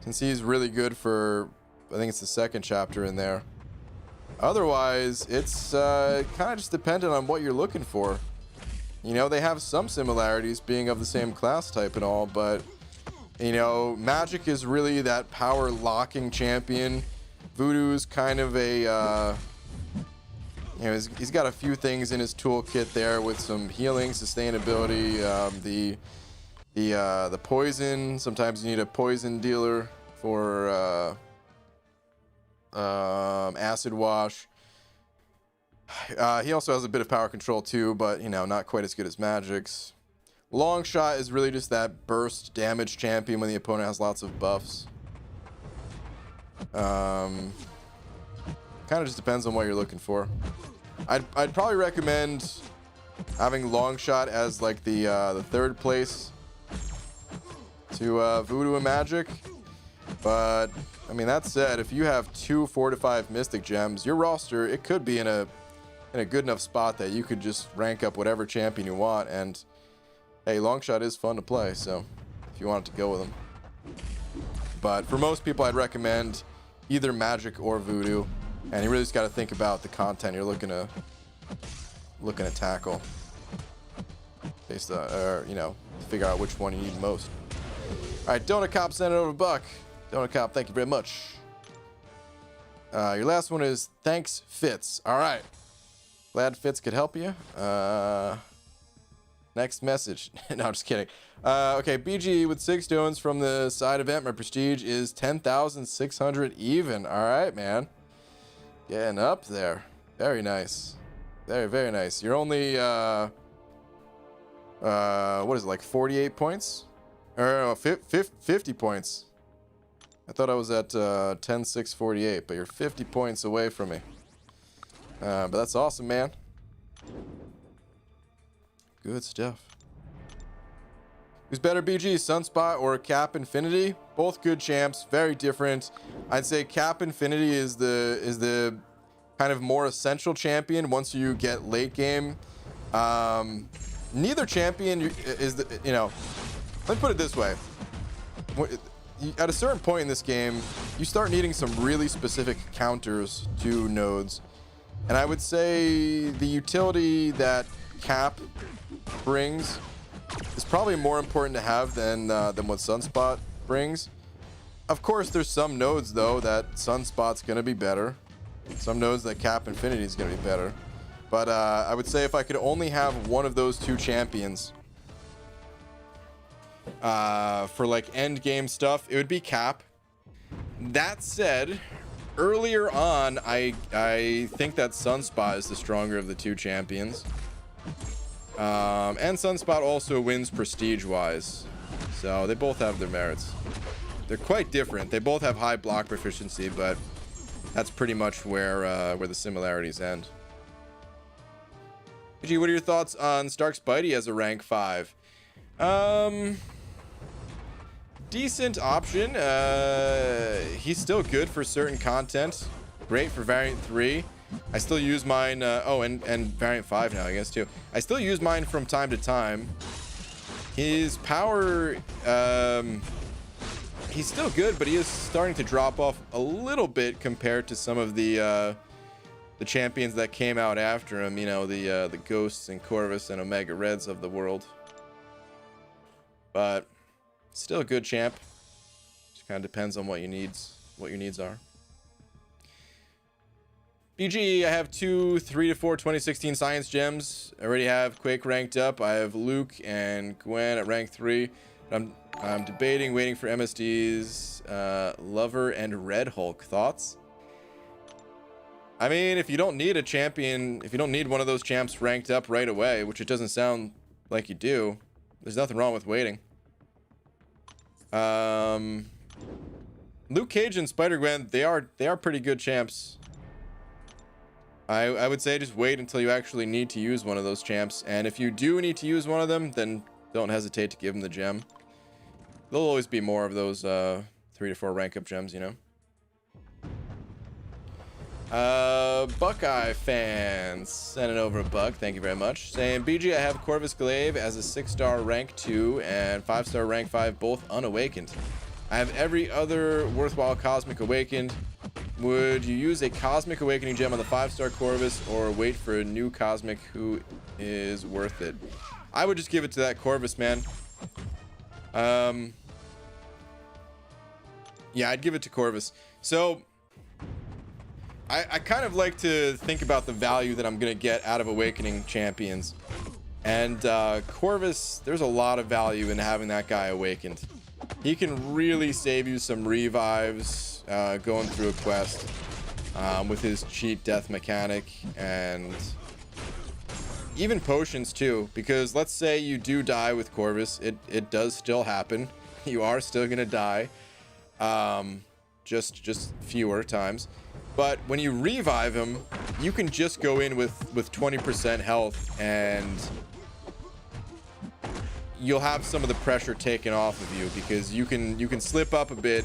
since he's really good for, I think it's the 2nd chapter in there. Otherwise, it's kind of just dependent on what you're looking for. You know, they have some similarities being of the same class type and all, but, you know, Magic is really that power locking champion. Voodoo's kind of a, you know, he's got a few things in his toolkit there with some healing, sustainability, the poison. Sometimes you need a poison dealer for acid wash. He also has a bit of power control too, but you know, not quite as good as Magic's. Longshot is really just that burst damage champion when the opponent has lots of buffs. Kind of just depends on what you're looking for. I'd probably recommend having long shot as like the third place to Voodoo and Magic. But I mean, that said, if you have 2 4 to 5 Mystic Gems, your roster, it could be in a good enough spot that you could just rank up whatever champion you want. And hey, long shot is fun to play, so if you wanted to go with them. But for most people, I'd recommend either Magic or Voodoo, and you really just got to think about the content you're looking to tackle, based or you know, figure out which one you need most. All right, Donut Cop sent it over Buck. Donut Cop, thank you very much. Your last one is thanks Fitz. All right, glad Fitz could help you. Next message. No, I'm just kidding. Okay, BG with 6 stones from the side event. My prestige is 10,600 even. All right, man. Getting up there. Very nice. Very, very nice. You're only, what is it, like 48 points? Or no, 50 points. I thought I was at 10,648, but you're 50 points away from me. But that's awesome, man. Good stuff. Who's better, BG? Sunspot or Cap Infinity? Both good champs, very different. I'd say Cap Infinity is the kind of more essential champion once you get late game. Neither champion is the, you know, let me put it this way. At a certain point in this game, you start needing some really specific counters to nodes. And I would say the utility that Cap brings is probably more important to have than what Sunspot brings. Of course, there's some nodes though that Sunspot's gonna be better. Some nodes that Cap Infinity is gonna be better. But I would say if I could only have one of those two champions for like end game stuff, it would be Cap. That said, earlier on, I think that Sunspot is the stronger of the two champions. And Sunspot also wins prestige-wise, so they both have their merits. They're quite different. They both have high block proficiency, but that's pretty much where the similarities end. Gee, what are your thoughts on Stark Spidey as a rank 5? Decent option. He's still good for certain content. Great for variant 3. I still use mine. Oh, and variant 5 now, I guess, too. I still use mine from time to time. His power, he's still good, but he is starting to drop off a little bit compared to some of the champions that came out after him. You know, the Ghosts and Corvus and Omega Reds of the world. But still a good champ. Just kind of depends on what your needs are. BG, I have 2 3 to 4 2016 science gems. I already have Quake ranked up. I have Luke and Gwen at rank 3. I'm debating, waiting for MSD's Lover and Red Hulk. Thoughts? I mean, if you don't need a champion, if you don't need one of those champs ranked up right away, which it doesn't sound like you do, there's nothing wrong with waiting. Luke Cage and Spider-Gwen, they are pretty good champs. I would say just wait until you actually need to use one of those champs. And if you do need to use one of them, then don't hesitate to give them the gem. There'll always be more of those 3 to 4 rank up gems, you know. Buckeye fans, sending over a Buck, thank you very much. Saying, BG, I have Corvus Glaive as a 6-star rank 2 and 5-star rank 5, both unawakened. I have every other worthwhile Cosmic Awakened. Would you use a Cosmic Awakening gem on the 5-star Corvus or wait for a new Cosmic who is worth it? I would just give it to that Corvus, man. Yeah, I'd give it to Corvus. So I kind of like to think about the value that I'm going to get out of Awakening champions. And Corvus, there's a lot of value in having that guy awakened. He can really save you some revives going through a quest with his cheat death mechanic, and even potions too, because let's say you do die with Corvus, it does still happen. You are still gonna die, just fewer times. But when you revive him, you can just go in with 20% health and you'll have some of the pressure taken off of you, because you can slip up a bit,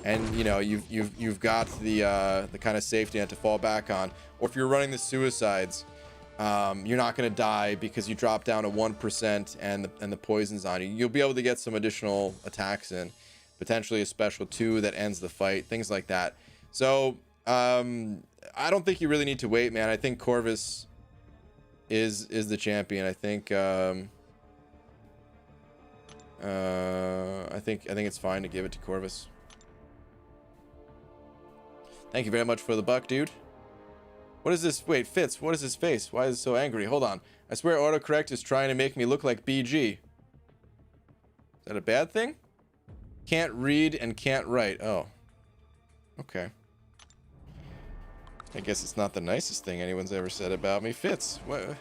and you know you've got the kind of safety net to fall back on. Or if you're running the suicides, you're not going to die because you drop down to 1% and the poison's on you. You'll be able to get some additional attacks in, potentially a special 2 that ends the fight, things like that. So I don't think you really need to wait, man. I think Corvus is the champion. I think I think it's fine to give it to Corvus. Thank you very much for the buck, dude. What is this? Wait, Fitz, what is his face? Why is it so angry? Hold on. I swear autocorrect is trying to make me look like BG. Is that a bad thing? Can't read and can't write. Oh. Okay. I guess it's not the nicest thing anyone's ever said about me. Fitz, what?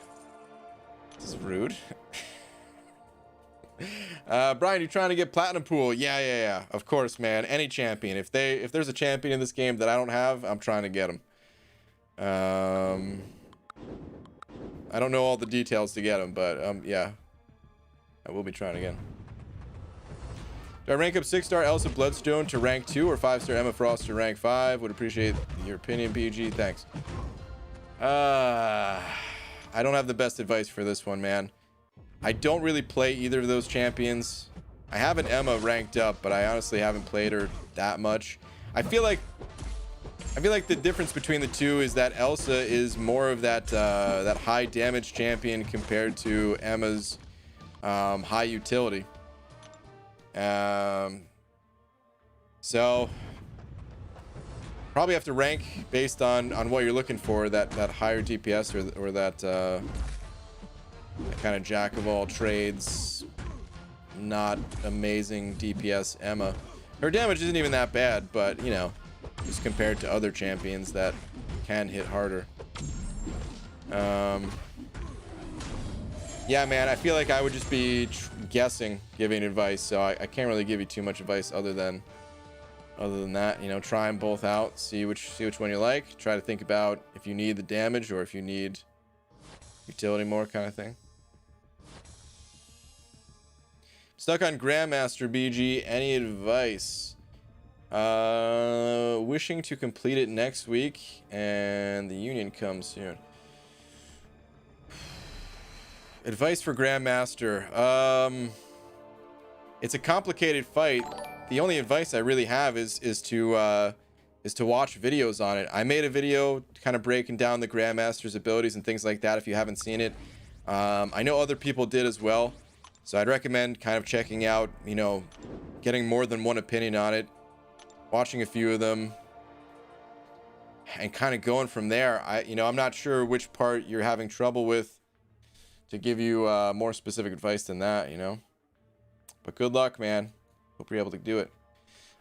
This is rude. Brian, you trying to get platinum pool? Yeah. Of course, man. Any champion. If there's a champion in this game that I don't have, I'm trying to get him. I don't know all the details to get him, but yeah, I will be trying again. Do I rank up 6-star Elsa Bloodstone to rank 2 or 5-star Emma Frost to rank 5? Would appreciate your opinion, BG. Thanks. I don't have the best advice for this one, man. I don't really play either of those champions. I have an Emma ranked up, but I honestly haven't played her that much. I feel like the difference between the two is that Elsa is more of that that high damage champion compared to Emma's high utility. So probably have to rank based on what you're looking for, that higher DPS or that kind of jack of all trades, not amazing DPS Emma. Her damage isn't even that bad, but you know, just compared to other champions that can hit harder. Yeah, man, I feel like I would just be guessing, giving advice, so I can't really give you too much advice other than that. You know, try them both out, see which one you like. Try to think about if you need the damage or if you need utility more, kind of thing. Stuck on Grandmaster, BG. Any advice? Wishing to complete it next week, and the union comes soon. Advice for Grandmaster. It's a complicated fight. The only advice I really have is to watch videos on it. I made a video kind of breaking down the Grandmaster's abilities and things like that, if you haven't seen it. I know other people did as well, so I'd recommend kind of checking out, you know, getting more than one opinion on it, watching a few of them, and kind of going from there. I'm not sure which part you're having trouble with to give you more specific advice than that, you know. But good luck, man. Hope you're able to do it.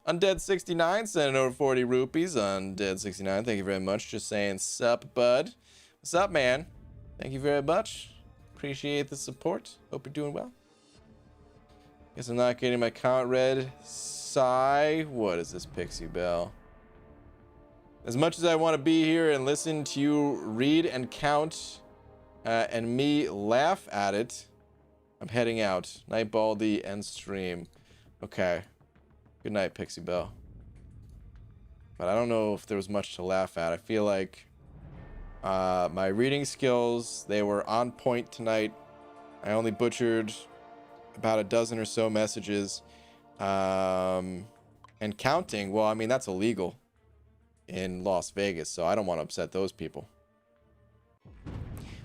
Undead69 sending over 40 rupees. Undead69, thank you very much. Just saying, sup, bud. What's up, man? Thank you very much. Appreciate the support. Hope you're doing well. Guess I'm not getting my comment read. Sigh. What is this, Pixie Bell? As much as I want to be here and listen to you read and count and me laugh at it, I'm heading out. Night, Baldy, end stream. Okay. Good night, Pixie Bell. But I don't know if there was much to laugh at. I feel like my reading skills, they were on point tonight. I only butchered about a dozen or so messages. And counting, well, I mean, that's illegal in Las Vegas, so I don't want to upset those people.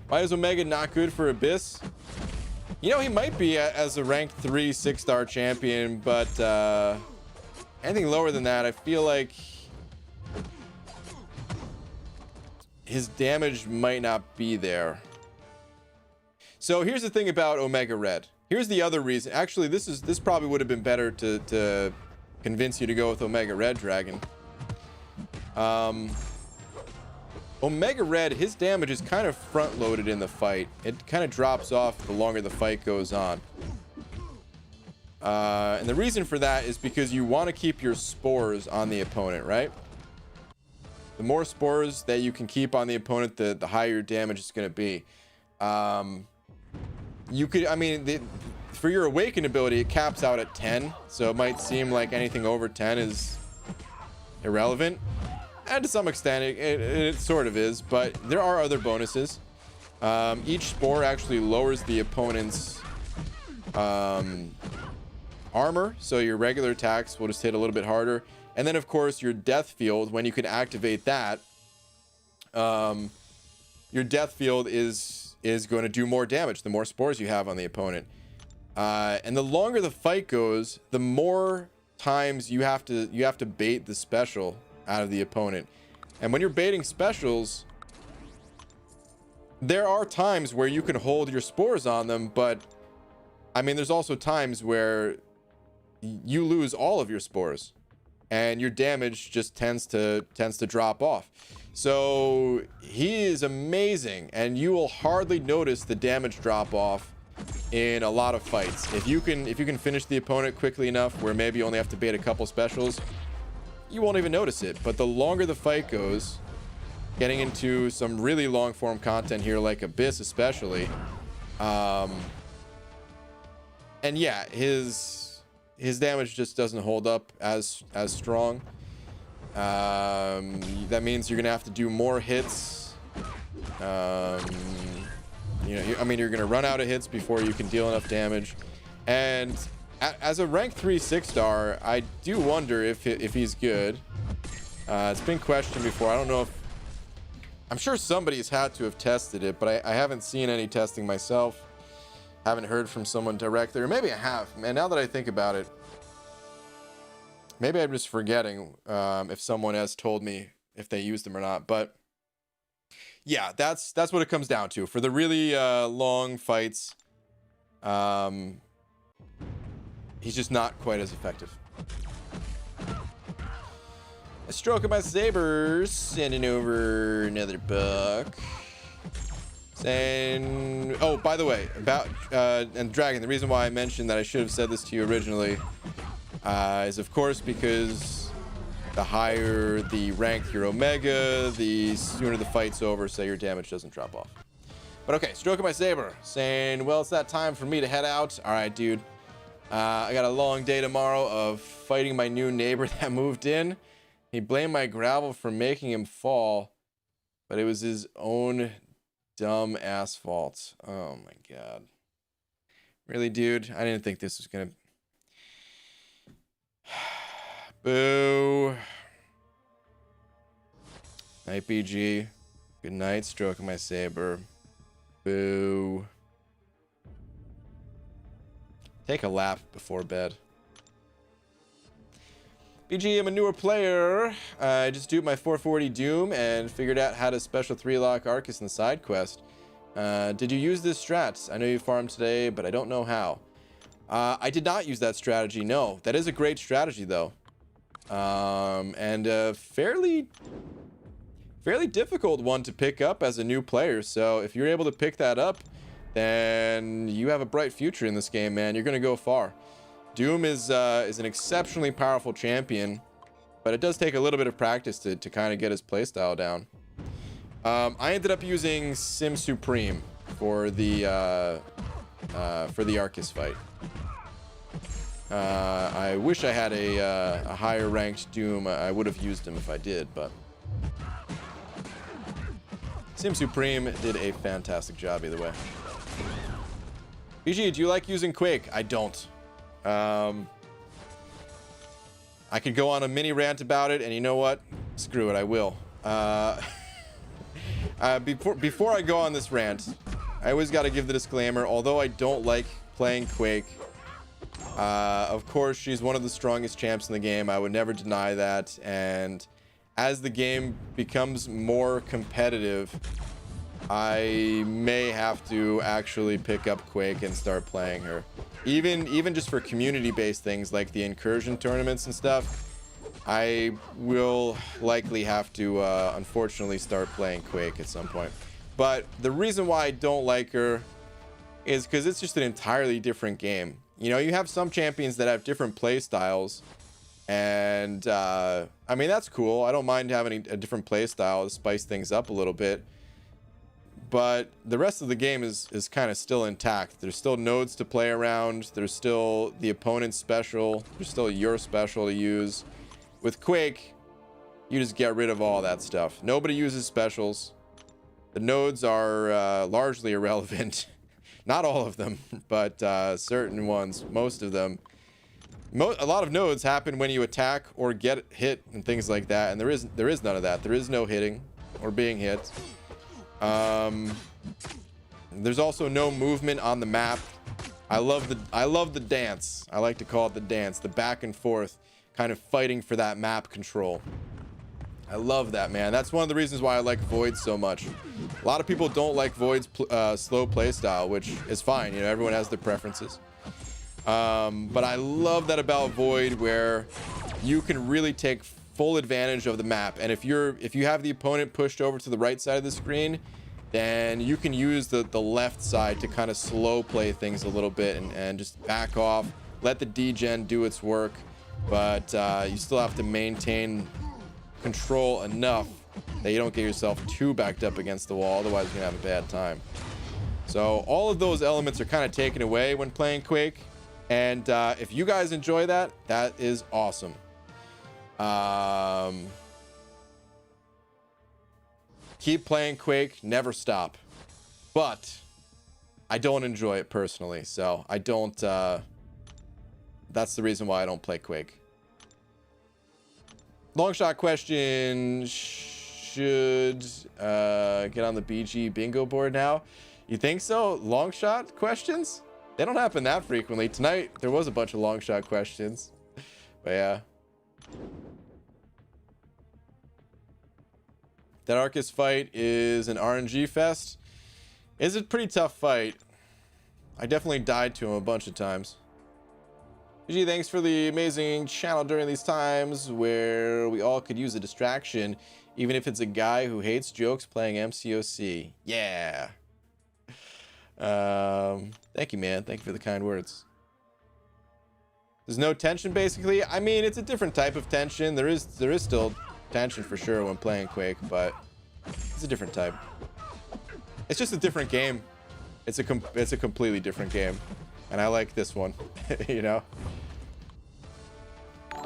Why is Omega not good for Abyss? You know, he might be as a ranked 3 6-star champion, but anything lower than that, I feel like his damage might not be there. So here's the thing about Omega Red. Here's the other reason. Actually, this probably would have been better to convince you to go with Omega Red Dragon. Omega Red, his damage is kind of front-loaded in the fight. It kind of drops off the longer the fight goes on. And the reason for that is because you want to keep your spores on the opponent, right? The more spores that you can keep on the opponent, the higher your damage is going to be. You could, I mean, for your awakened ability, it caps out at 10, so it might seem like anything over 10 is irrelevant, and to some extent it sort of is, but there are other bonuses. Each spore actually lowers the opponent's armor, so your regular attacks will just hit a little bit harder. And then of course your death field, when you can activate that, your death field is going to do more damage the more spores you have on the opponent. And the longer the fight goes, the more times you have to bait the special out of the opponent. And when you're baiting specials, there are times where you can hold your spores on them, but I mean, there's also times where you lose all of your spores and your damage just tends to drop off. So he is amazing, and you will hardly notice the damage drop off in a lot of fights. If you can finish the opponent quickly enough where maybe you only have to bait a couple specials, you won't even notice it. But the longer the fight goes, getting into some really long form content here like Abyss especially, and yeah, his damage just doesn't hold up as strong. That means you're gonna have to do more hits. You know, I mean, you're gonna run out of hits before you can deal enough damage. And as a rank 3 6-star, I do wonder if he's good. It's been questioned before. I don't know if, I'm sure somebody's had to have tested it, but I haven't seen any testing myself. Haven't heard from someone directly, or maybe I have. And now that I think about it, maybe I'm just forgetting if someone has told me if they used them or not. But yeah, that's what it comes down to. For the really long fights, he's just not quite as effective. A stroke of my sabers, sending over another buck. Saying, oh, by the way, about and Dragon, the reason why I mentioned that I should have said this to you originally is of course because the higher the rank your Omega, the sooner the fight's over, so your damage doesn't drop off. But okay, stroke of my saber, saying, well, it's that time for me to head out. All right, dude. I got a long day tomorrow of fighting my new neighbor that moved in. He blamed my gravel for making him fall, but it was his own dumb asphalt. Oh my god. Really, dude? I didn't think this was gonna... Boo. Night, BG. Good night, stroking my saber. Boo. Take a lap before bed. BG, I'm a newer player. I just duped my 440 Doom and figured out how to special 3-lock Arcus in the side quest. Did you use this strat? I know you farmed today, but I don't know how. I did not use that strategy, no. That is a great strategy, though. And a fairly difficult one to pick up as a new player. So if you're able to pick that up, then you have a bright future in this game, man. You're going to go far. Doom is an exceptionally powerful champion, but it does take a little bit of practice to kind of get his playstyle down. I ended up using Sim Supreme for the Arcus fight. I wish I had a higher ranked Doom. I would have used him if I did, but Sim Supreme did a fantastic job either way. BG, do you like using Quake? I don't. I could go on a mini rant about it, and you know what? Screw it, I will. Before I go on this rant, I always got to give the disclaimer. Although I don't like playing Quake, of course she's one of the strongest champs in the game. I would never deny that. And as the game becomes more competitive, I may have to actually pick up Quake and start playing her. Even just for community-based things like the incursion tournaments and stuff, I will likely have to unfortunately start playing Quake at some point. But the reason why I don't like her is because it's just an entirely different game. You know, you have some champions that have different play styles, and I mean, that's cool. I don't mind having a different play style to spice things up a little bit. but the rest of the game is kind of still intact. There's still nodes to play around. There's still the opponent's special. There's still your special to use. With Quake, you just get rid of all that stuff. Nobody uses specials. The nodes are largely irrelevant. Not all of them, but certain ones, most of them. A lot of nodes happen when you attack or get hit and things like that, and there is none of that. There is no hitting or being hit. There's also no movement on the map. I love the dance. I like to call it the dance, the back and forth, kind of fighting for that map control. I love that, man. That's one of the reasons why I like Void so much. A lot of people don't like Void's slow play style, which is fine. You know, everyone has their preferences. But I love that about Void, where you can really take full advantage of the map. And if you have the opponent pushed over to the right side of the screen, then you can use the left side to kind of slow play things a little bit and just back off, let the degen do its work, but you still have to maintain control enough that you don't get yourself too backed up against the wall, otherwise you're gonna have a bad time. So all of those elements are kind of taken away when playing Quake, and if you guys enjoy that, that is awesome. Keep playing Quake, never stop. But I don't enjoy it personally, so I don't that's the reason why I don't play Quake. Long shot question: should get on the BG bingo board now? You think so? Long shot questions? They don't happen that frequently. Tonight there was a bunch of long shot questions, but yeah. That Arcus fight is an RNG fest. It's a pretty tough fight. I definitely died to him a bunch of times. GG, thanks for the amazing channel during these times where we all could use a distraction, even if it's a guy who hates jokes playing MCOC. Yeah. Thank you, man. Thank you for the kind words. There's no tension, basically. I mean, it's a different type of tension. There is still tension for sure when playing Quake, but it's a different type. It's just a different game. It's a completely different game, and I like this one. You know.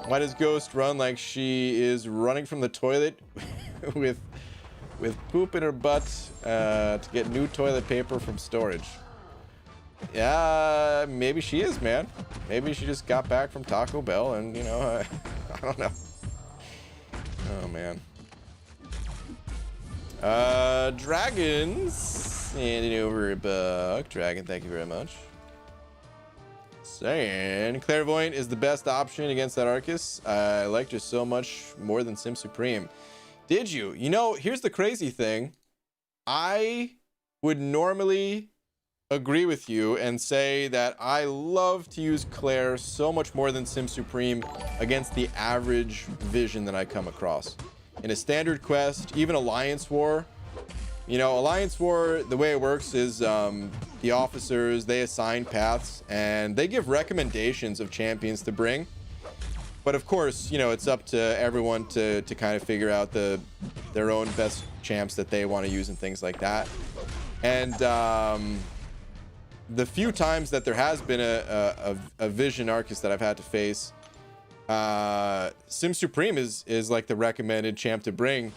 Why does Ghost run like she is running from the toilet with poop in her butt to get new toilet paper from storage? Yeah, maybe she is, man. Maybe she just got back from Taco Bell and, you know, I don't know. Oh, man. Dragons. Handing over a buck. Dragon, thank you very much. Saying Clairvoyant is the best option against that Arcus. I liked her so much more than Sim Supreme. Did you? You know, here's the crazy thing. I would normally agree with you and say that I love to use Claire so much more than Sim Supreme against the average vision that I come across. In a standard quest, even Alliance War, you know, Alliance War, the way it works is the officers, they assign paths and they give recommendations of champions to bring. But of course, you know, it's up to everyone to kind of figure out their own best champs that they want to use and things like that. And the few times that there has been a Vision Arcus that I've had to face, Sim Supreme is like the recommended champ to bring.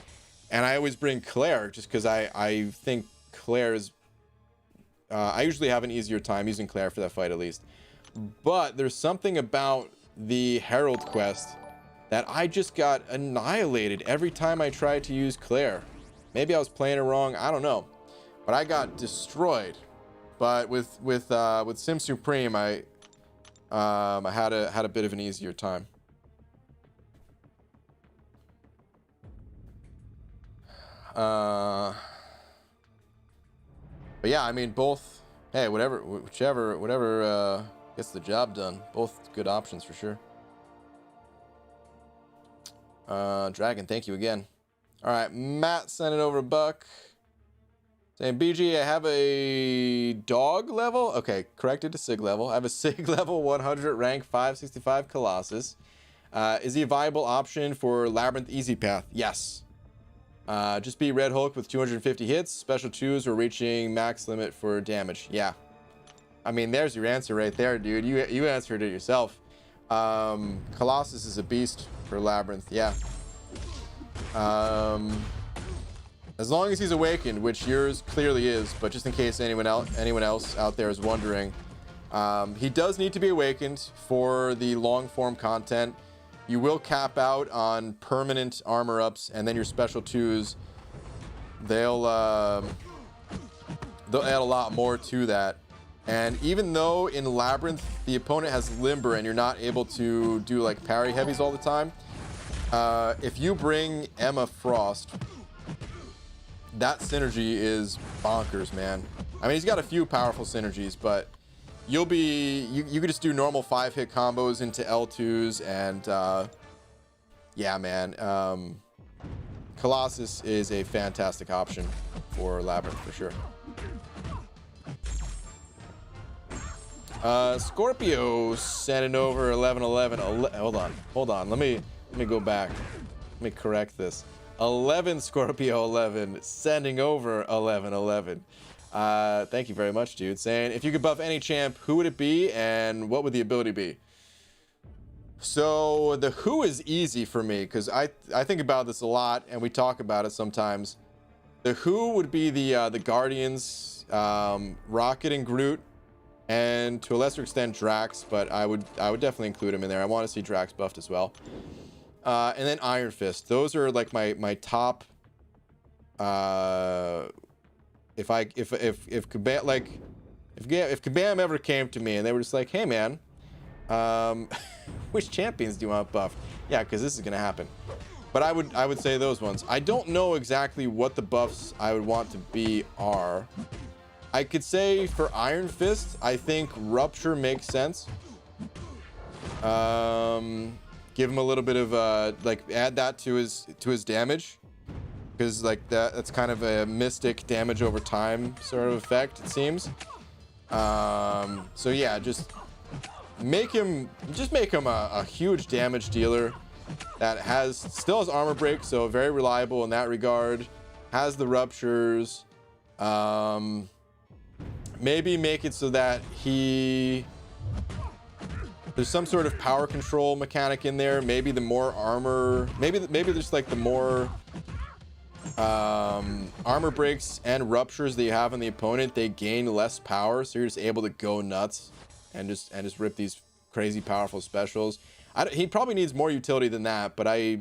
And I always bring Claire just because I think Claire is... I usually have an easier time using Claire for that fight at least. But there's something about the Herald quest that I just got annihilated every time I tried to use Claire. Maybe I was playing it wrong, I don't know. But I got destroyed. But with Sim Supreme, I had a bit of an easier time. But yeah, I mean, both. Hey, whatever gets the job done. Both good options for sure. Dragon, thank you again. All right, Matt sent it over a buck. Saying, BG, I have a dog level. Okay, corrected to Sig level. I have a Sig level 100 rank 565 Colossus. Is he a viable option for Labyrinth Easy Path? Yes. Just be Red Hulk with 250 hits. Special 2s or reaching max limit for damage. Yeah. I mean, there's your answer right there, dude. You answered it yourself. Colossus is a beast for Labyrinth. Yeah. As long as he's awakened, which yours clearly is, but just in case anyone else out there is wondering, he does need to be awakened for the long form content. You will cap out on permanent armor ups, and then your special 2s, they'll add a lot more to that. And even though in Labyrinth the opponent has Limber and you're not able to do like parry heavies all the time, if you bring Emma Frost, that synergy is bonkers, man. I mean, he's got a few powerful synergies, but you could just do normal 5-hit combos into L2s, and yeah, man. Colossus is a fantastic option for Labyrinth for sure. Scorpio sending over 1111. Hold on. Let me go back. Let me correct this. 11 Scorpio 11 sending over 1111. Thank you very much, dude. Saying, if you could buff any champ, who would it be and what would the ability be? So the who is easy for me because I think about this a lot and we talk about it sometimes. The who would be the Guardians, Rocket and Groot, and to a lesser extent Drax, but I would definitely include him in there. I want to see Drax buffed as well. And then Iron Fist. Those are like my top. If Kabam ever came to me and they were just like, hey man, which champions do you want buffed? Yeah, because this is gonna happen. But I would say those ones. I don't know exactly what the buffs I would want to be are. I could say for Iron Fist, I think Rupture makes sense. Give him a little bit of like add that to his damage, because like that's kind of a mystic damage over time sort of effect, it seems. So yeah, just make him a huge damage dealer that still has armor break, so very reliable in that regard. Has the ruptures. Maybe make it so that there's some sort of power control mechanic in there. Maybe the more armor, maybe there's like the more armor breaks and ruptures that you have on the opponent, they gain less power, so you're just able to go nuts and just rip these crazy powerful specials. He probably needs more utility than that, but I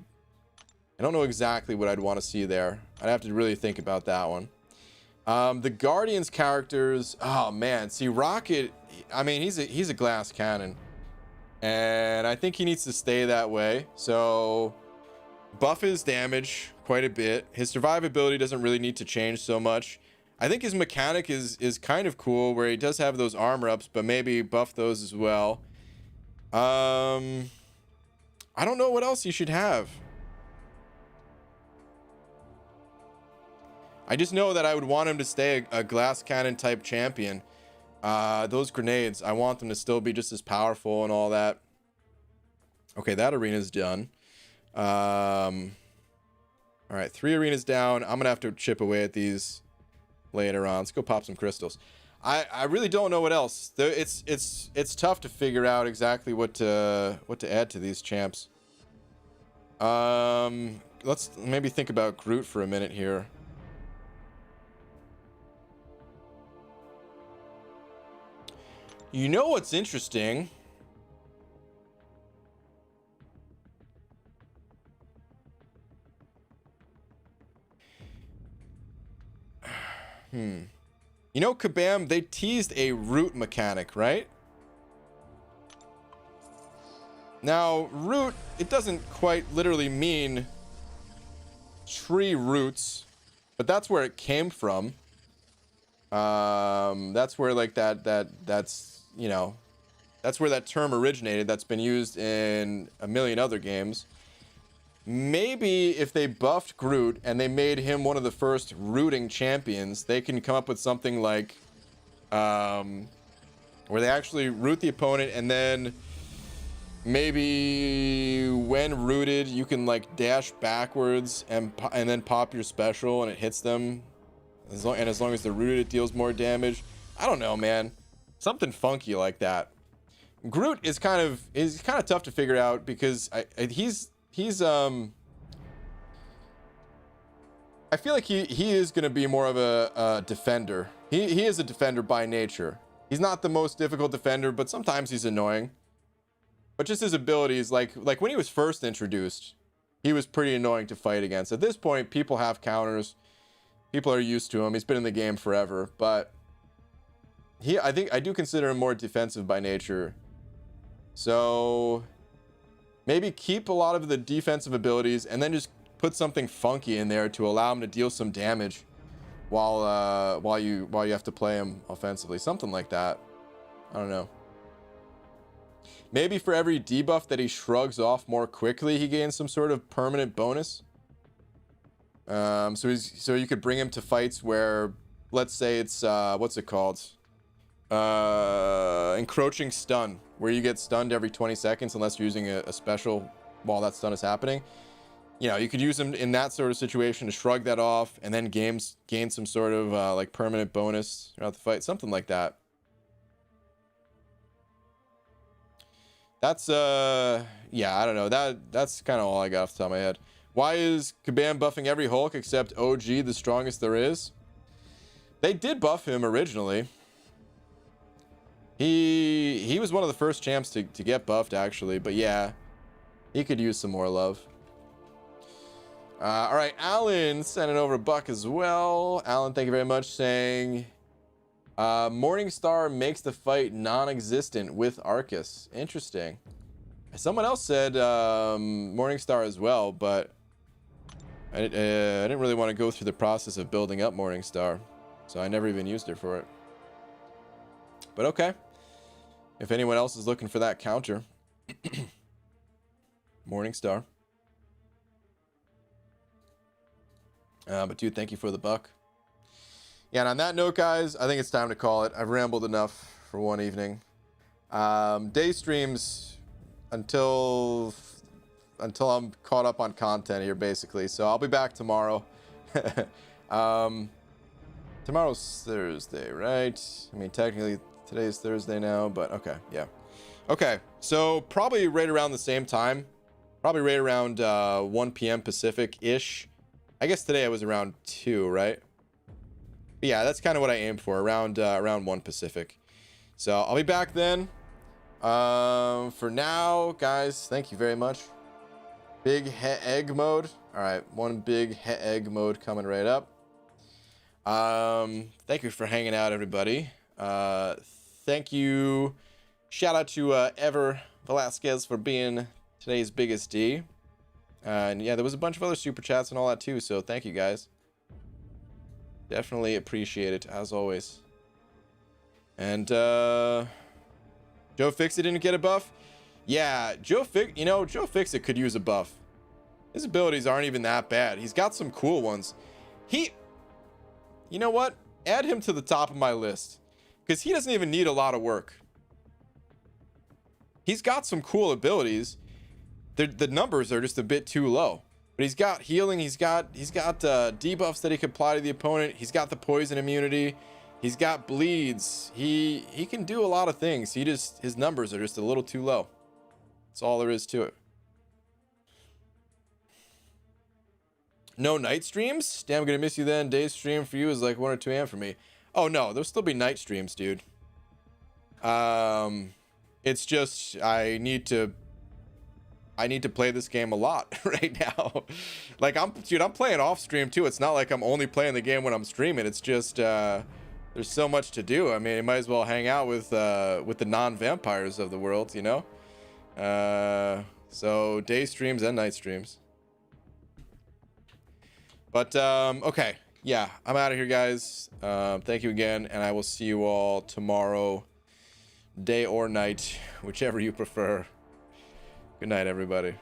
don't know exactly what I'd want to see there. I'd have to really think about that one. The Guardians characters, oh man, see Rocket, I mean he's a glass cannon, and I think he needs to stay that way. So buff his damage quite a bit. His survivability doesn't really need to change so much. I think his mechanic is kind of cool, where he does have those armor ups, but maybe buff those as well. I don't know what else you should have. I just know that I would want him to stay a glass cannon type champion. Those grenades, I want them to still be just as powerful and all that. Okay, that arena's done. All right, 3 arenas down. I'm gonna have to chip away at these later on. Let's go pop some crystals. I really don't know what else. It's tough to figure out exactly what to add to these champs. Let's maybe think about Groot for a minute here. You know what's interesting? You know, Kabam, they teased a root mechanic, right? Now, root, it doesn't quite literally mean tree roots, but that's where it came from. That's where like that's you know, that's where that term originated. That's been used in a million other games. Maybe if they buffed Groot and they made him one of the first rooting champions, they can come up with something like where they actually root the opponent, and then maybe when rooted, you can like dash backwards and then pop your special and it hits them. As long as they're rooted, it deals more damage. I don't know, man. Something funky like that. Groot is kind of tough to figure out because he's I feel like he is going to be more of a defender. He is a defender by nature. He's not the most difficult defender, but sometimes he's annoying. But just his abilities, like when he was first introduced, he was pretty annoying to fight against. At this point, people have counters. People are used to him. He's been in the game forever, but I do consider him more defensive by nature. So maybe keep a lot of the defensive abilities and then just put something funky in there to allow him to deal some damage while you have to play him offensively. Something like that. I don't know. Maybe for every debuff that he shrugs off more quickly, he gains some sort of permanent bonus. So you could bring him to fights where, let's say it's what's it called? Encroaching stun, where you get stunned every 20 seconds unless you're using a special while that stun is happening. You know, you could use him in that sort of situation to shrug that off and then gain some sort of like permanent bonus throughout the fight, something like that. That's yeah, I don't know. That's kind of all I got off the top of my head. Why is Kabam buffing every Hulk except OG the strongest there is? They did buff him originally. He was one of the first champs to get buffed actually, but yeah, he could use some more love. All right, Alan sending over a buck as well. Alan, thank you very much, saying Morningstar makes the fight non-existent with Arcus. Interesting. Someone else said Morningstar as well, but I didn't really want to go through the process of building up Morningstar, so I never even used it for it. But okay, if anyone else is looking for that counter, Morningstar. But dude, thank you for the buck. Yeah, and on that note, guys, I think it's time to call it. I've rambled enough for one evening. Day streams until I'm caught up on content here, basically. So I'll be back tomorrow. Tomorrow's Thursday, right? I mean, technically today's Thursday now, but okay, yeah. Okay, so probably right around the same time. Probably right around 1 p.m. Pacific-ish. I guess today I was around 2, right? But yeah, that's kind of what I aim for, around 1 Pacific. So I'll be back then. For now, guys, thank you very much. Big egg mode. All right, one big egg mode coming right up. Thank you for hanging out, everybody. Thank you. Shout out to Ever Velasquez for being today's biggest D. And yeah, there was a bunch of other super chats and all that too, so thank you guys. Definitely appreciate it, as always. And Joe Fixit didn't get a buff? Yeah, Joe Fixit could use a buff. His abilities aren't even that bad. He's got some cool ones. You know what? Add him to the top of my list, because he doesn't even need a lot of work. He's got some cool abilities. The numbers are just a bit too low, but he's got healing. He's got debuffs that he can apply to the opponent. He's got the poison immunity. He's got bleeds. He can do a lot of things. His numbers are just a little too low. That's all there is to it. No night streams? Damn, I'm gonna miss you then. Day stream for you is like 1 or 2 a.m. for me. Oh no, there'll still be night streams, dude. It's just I need to play this game a lot right now. Like I'm playing off stream too. It's not like I'm only playing the game when I'm streaming. It's just there's so much to do. I mean, you might as well hang out with the non-vampires of the world, you know? So day streams and night streams. But okay, yeah, I'm out of here, guys. Thank you again, and I will see you all tomorrow, day or night, whichever you prefer. Good night, everybody.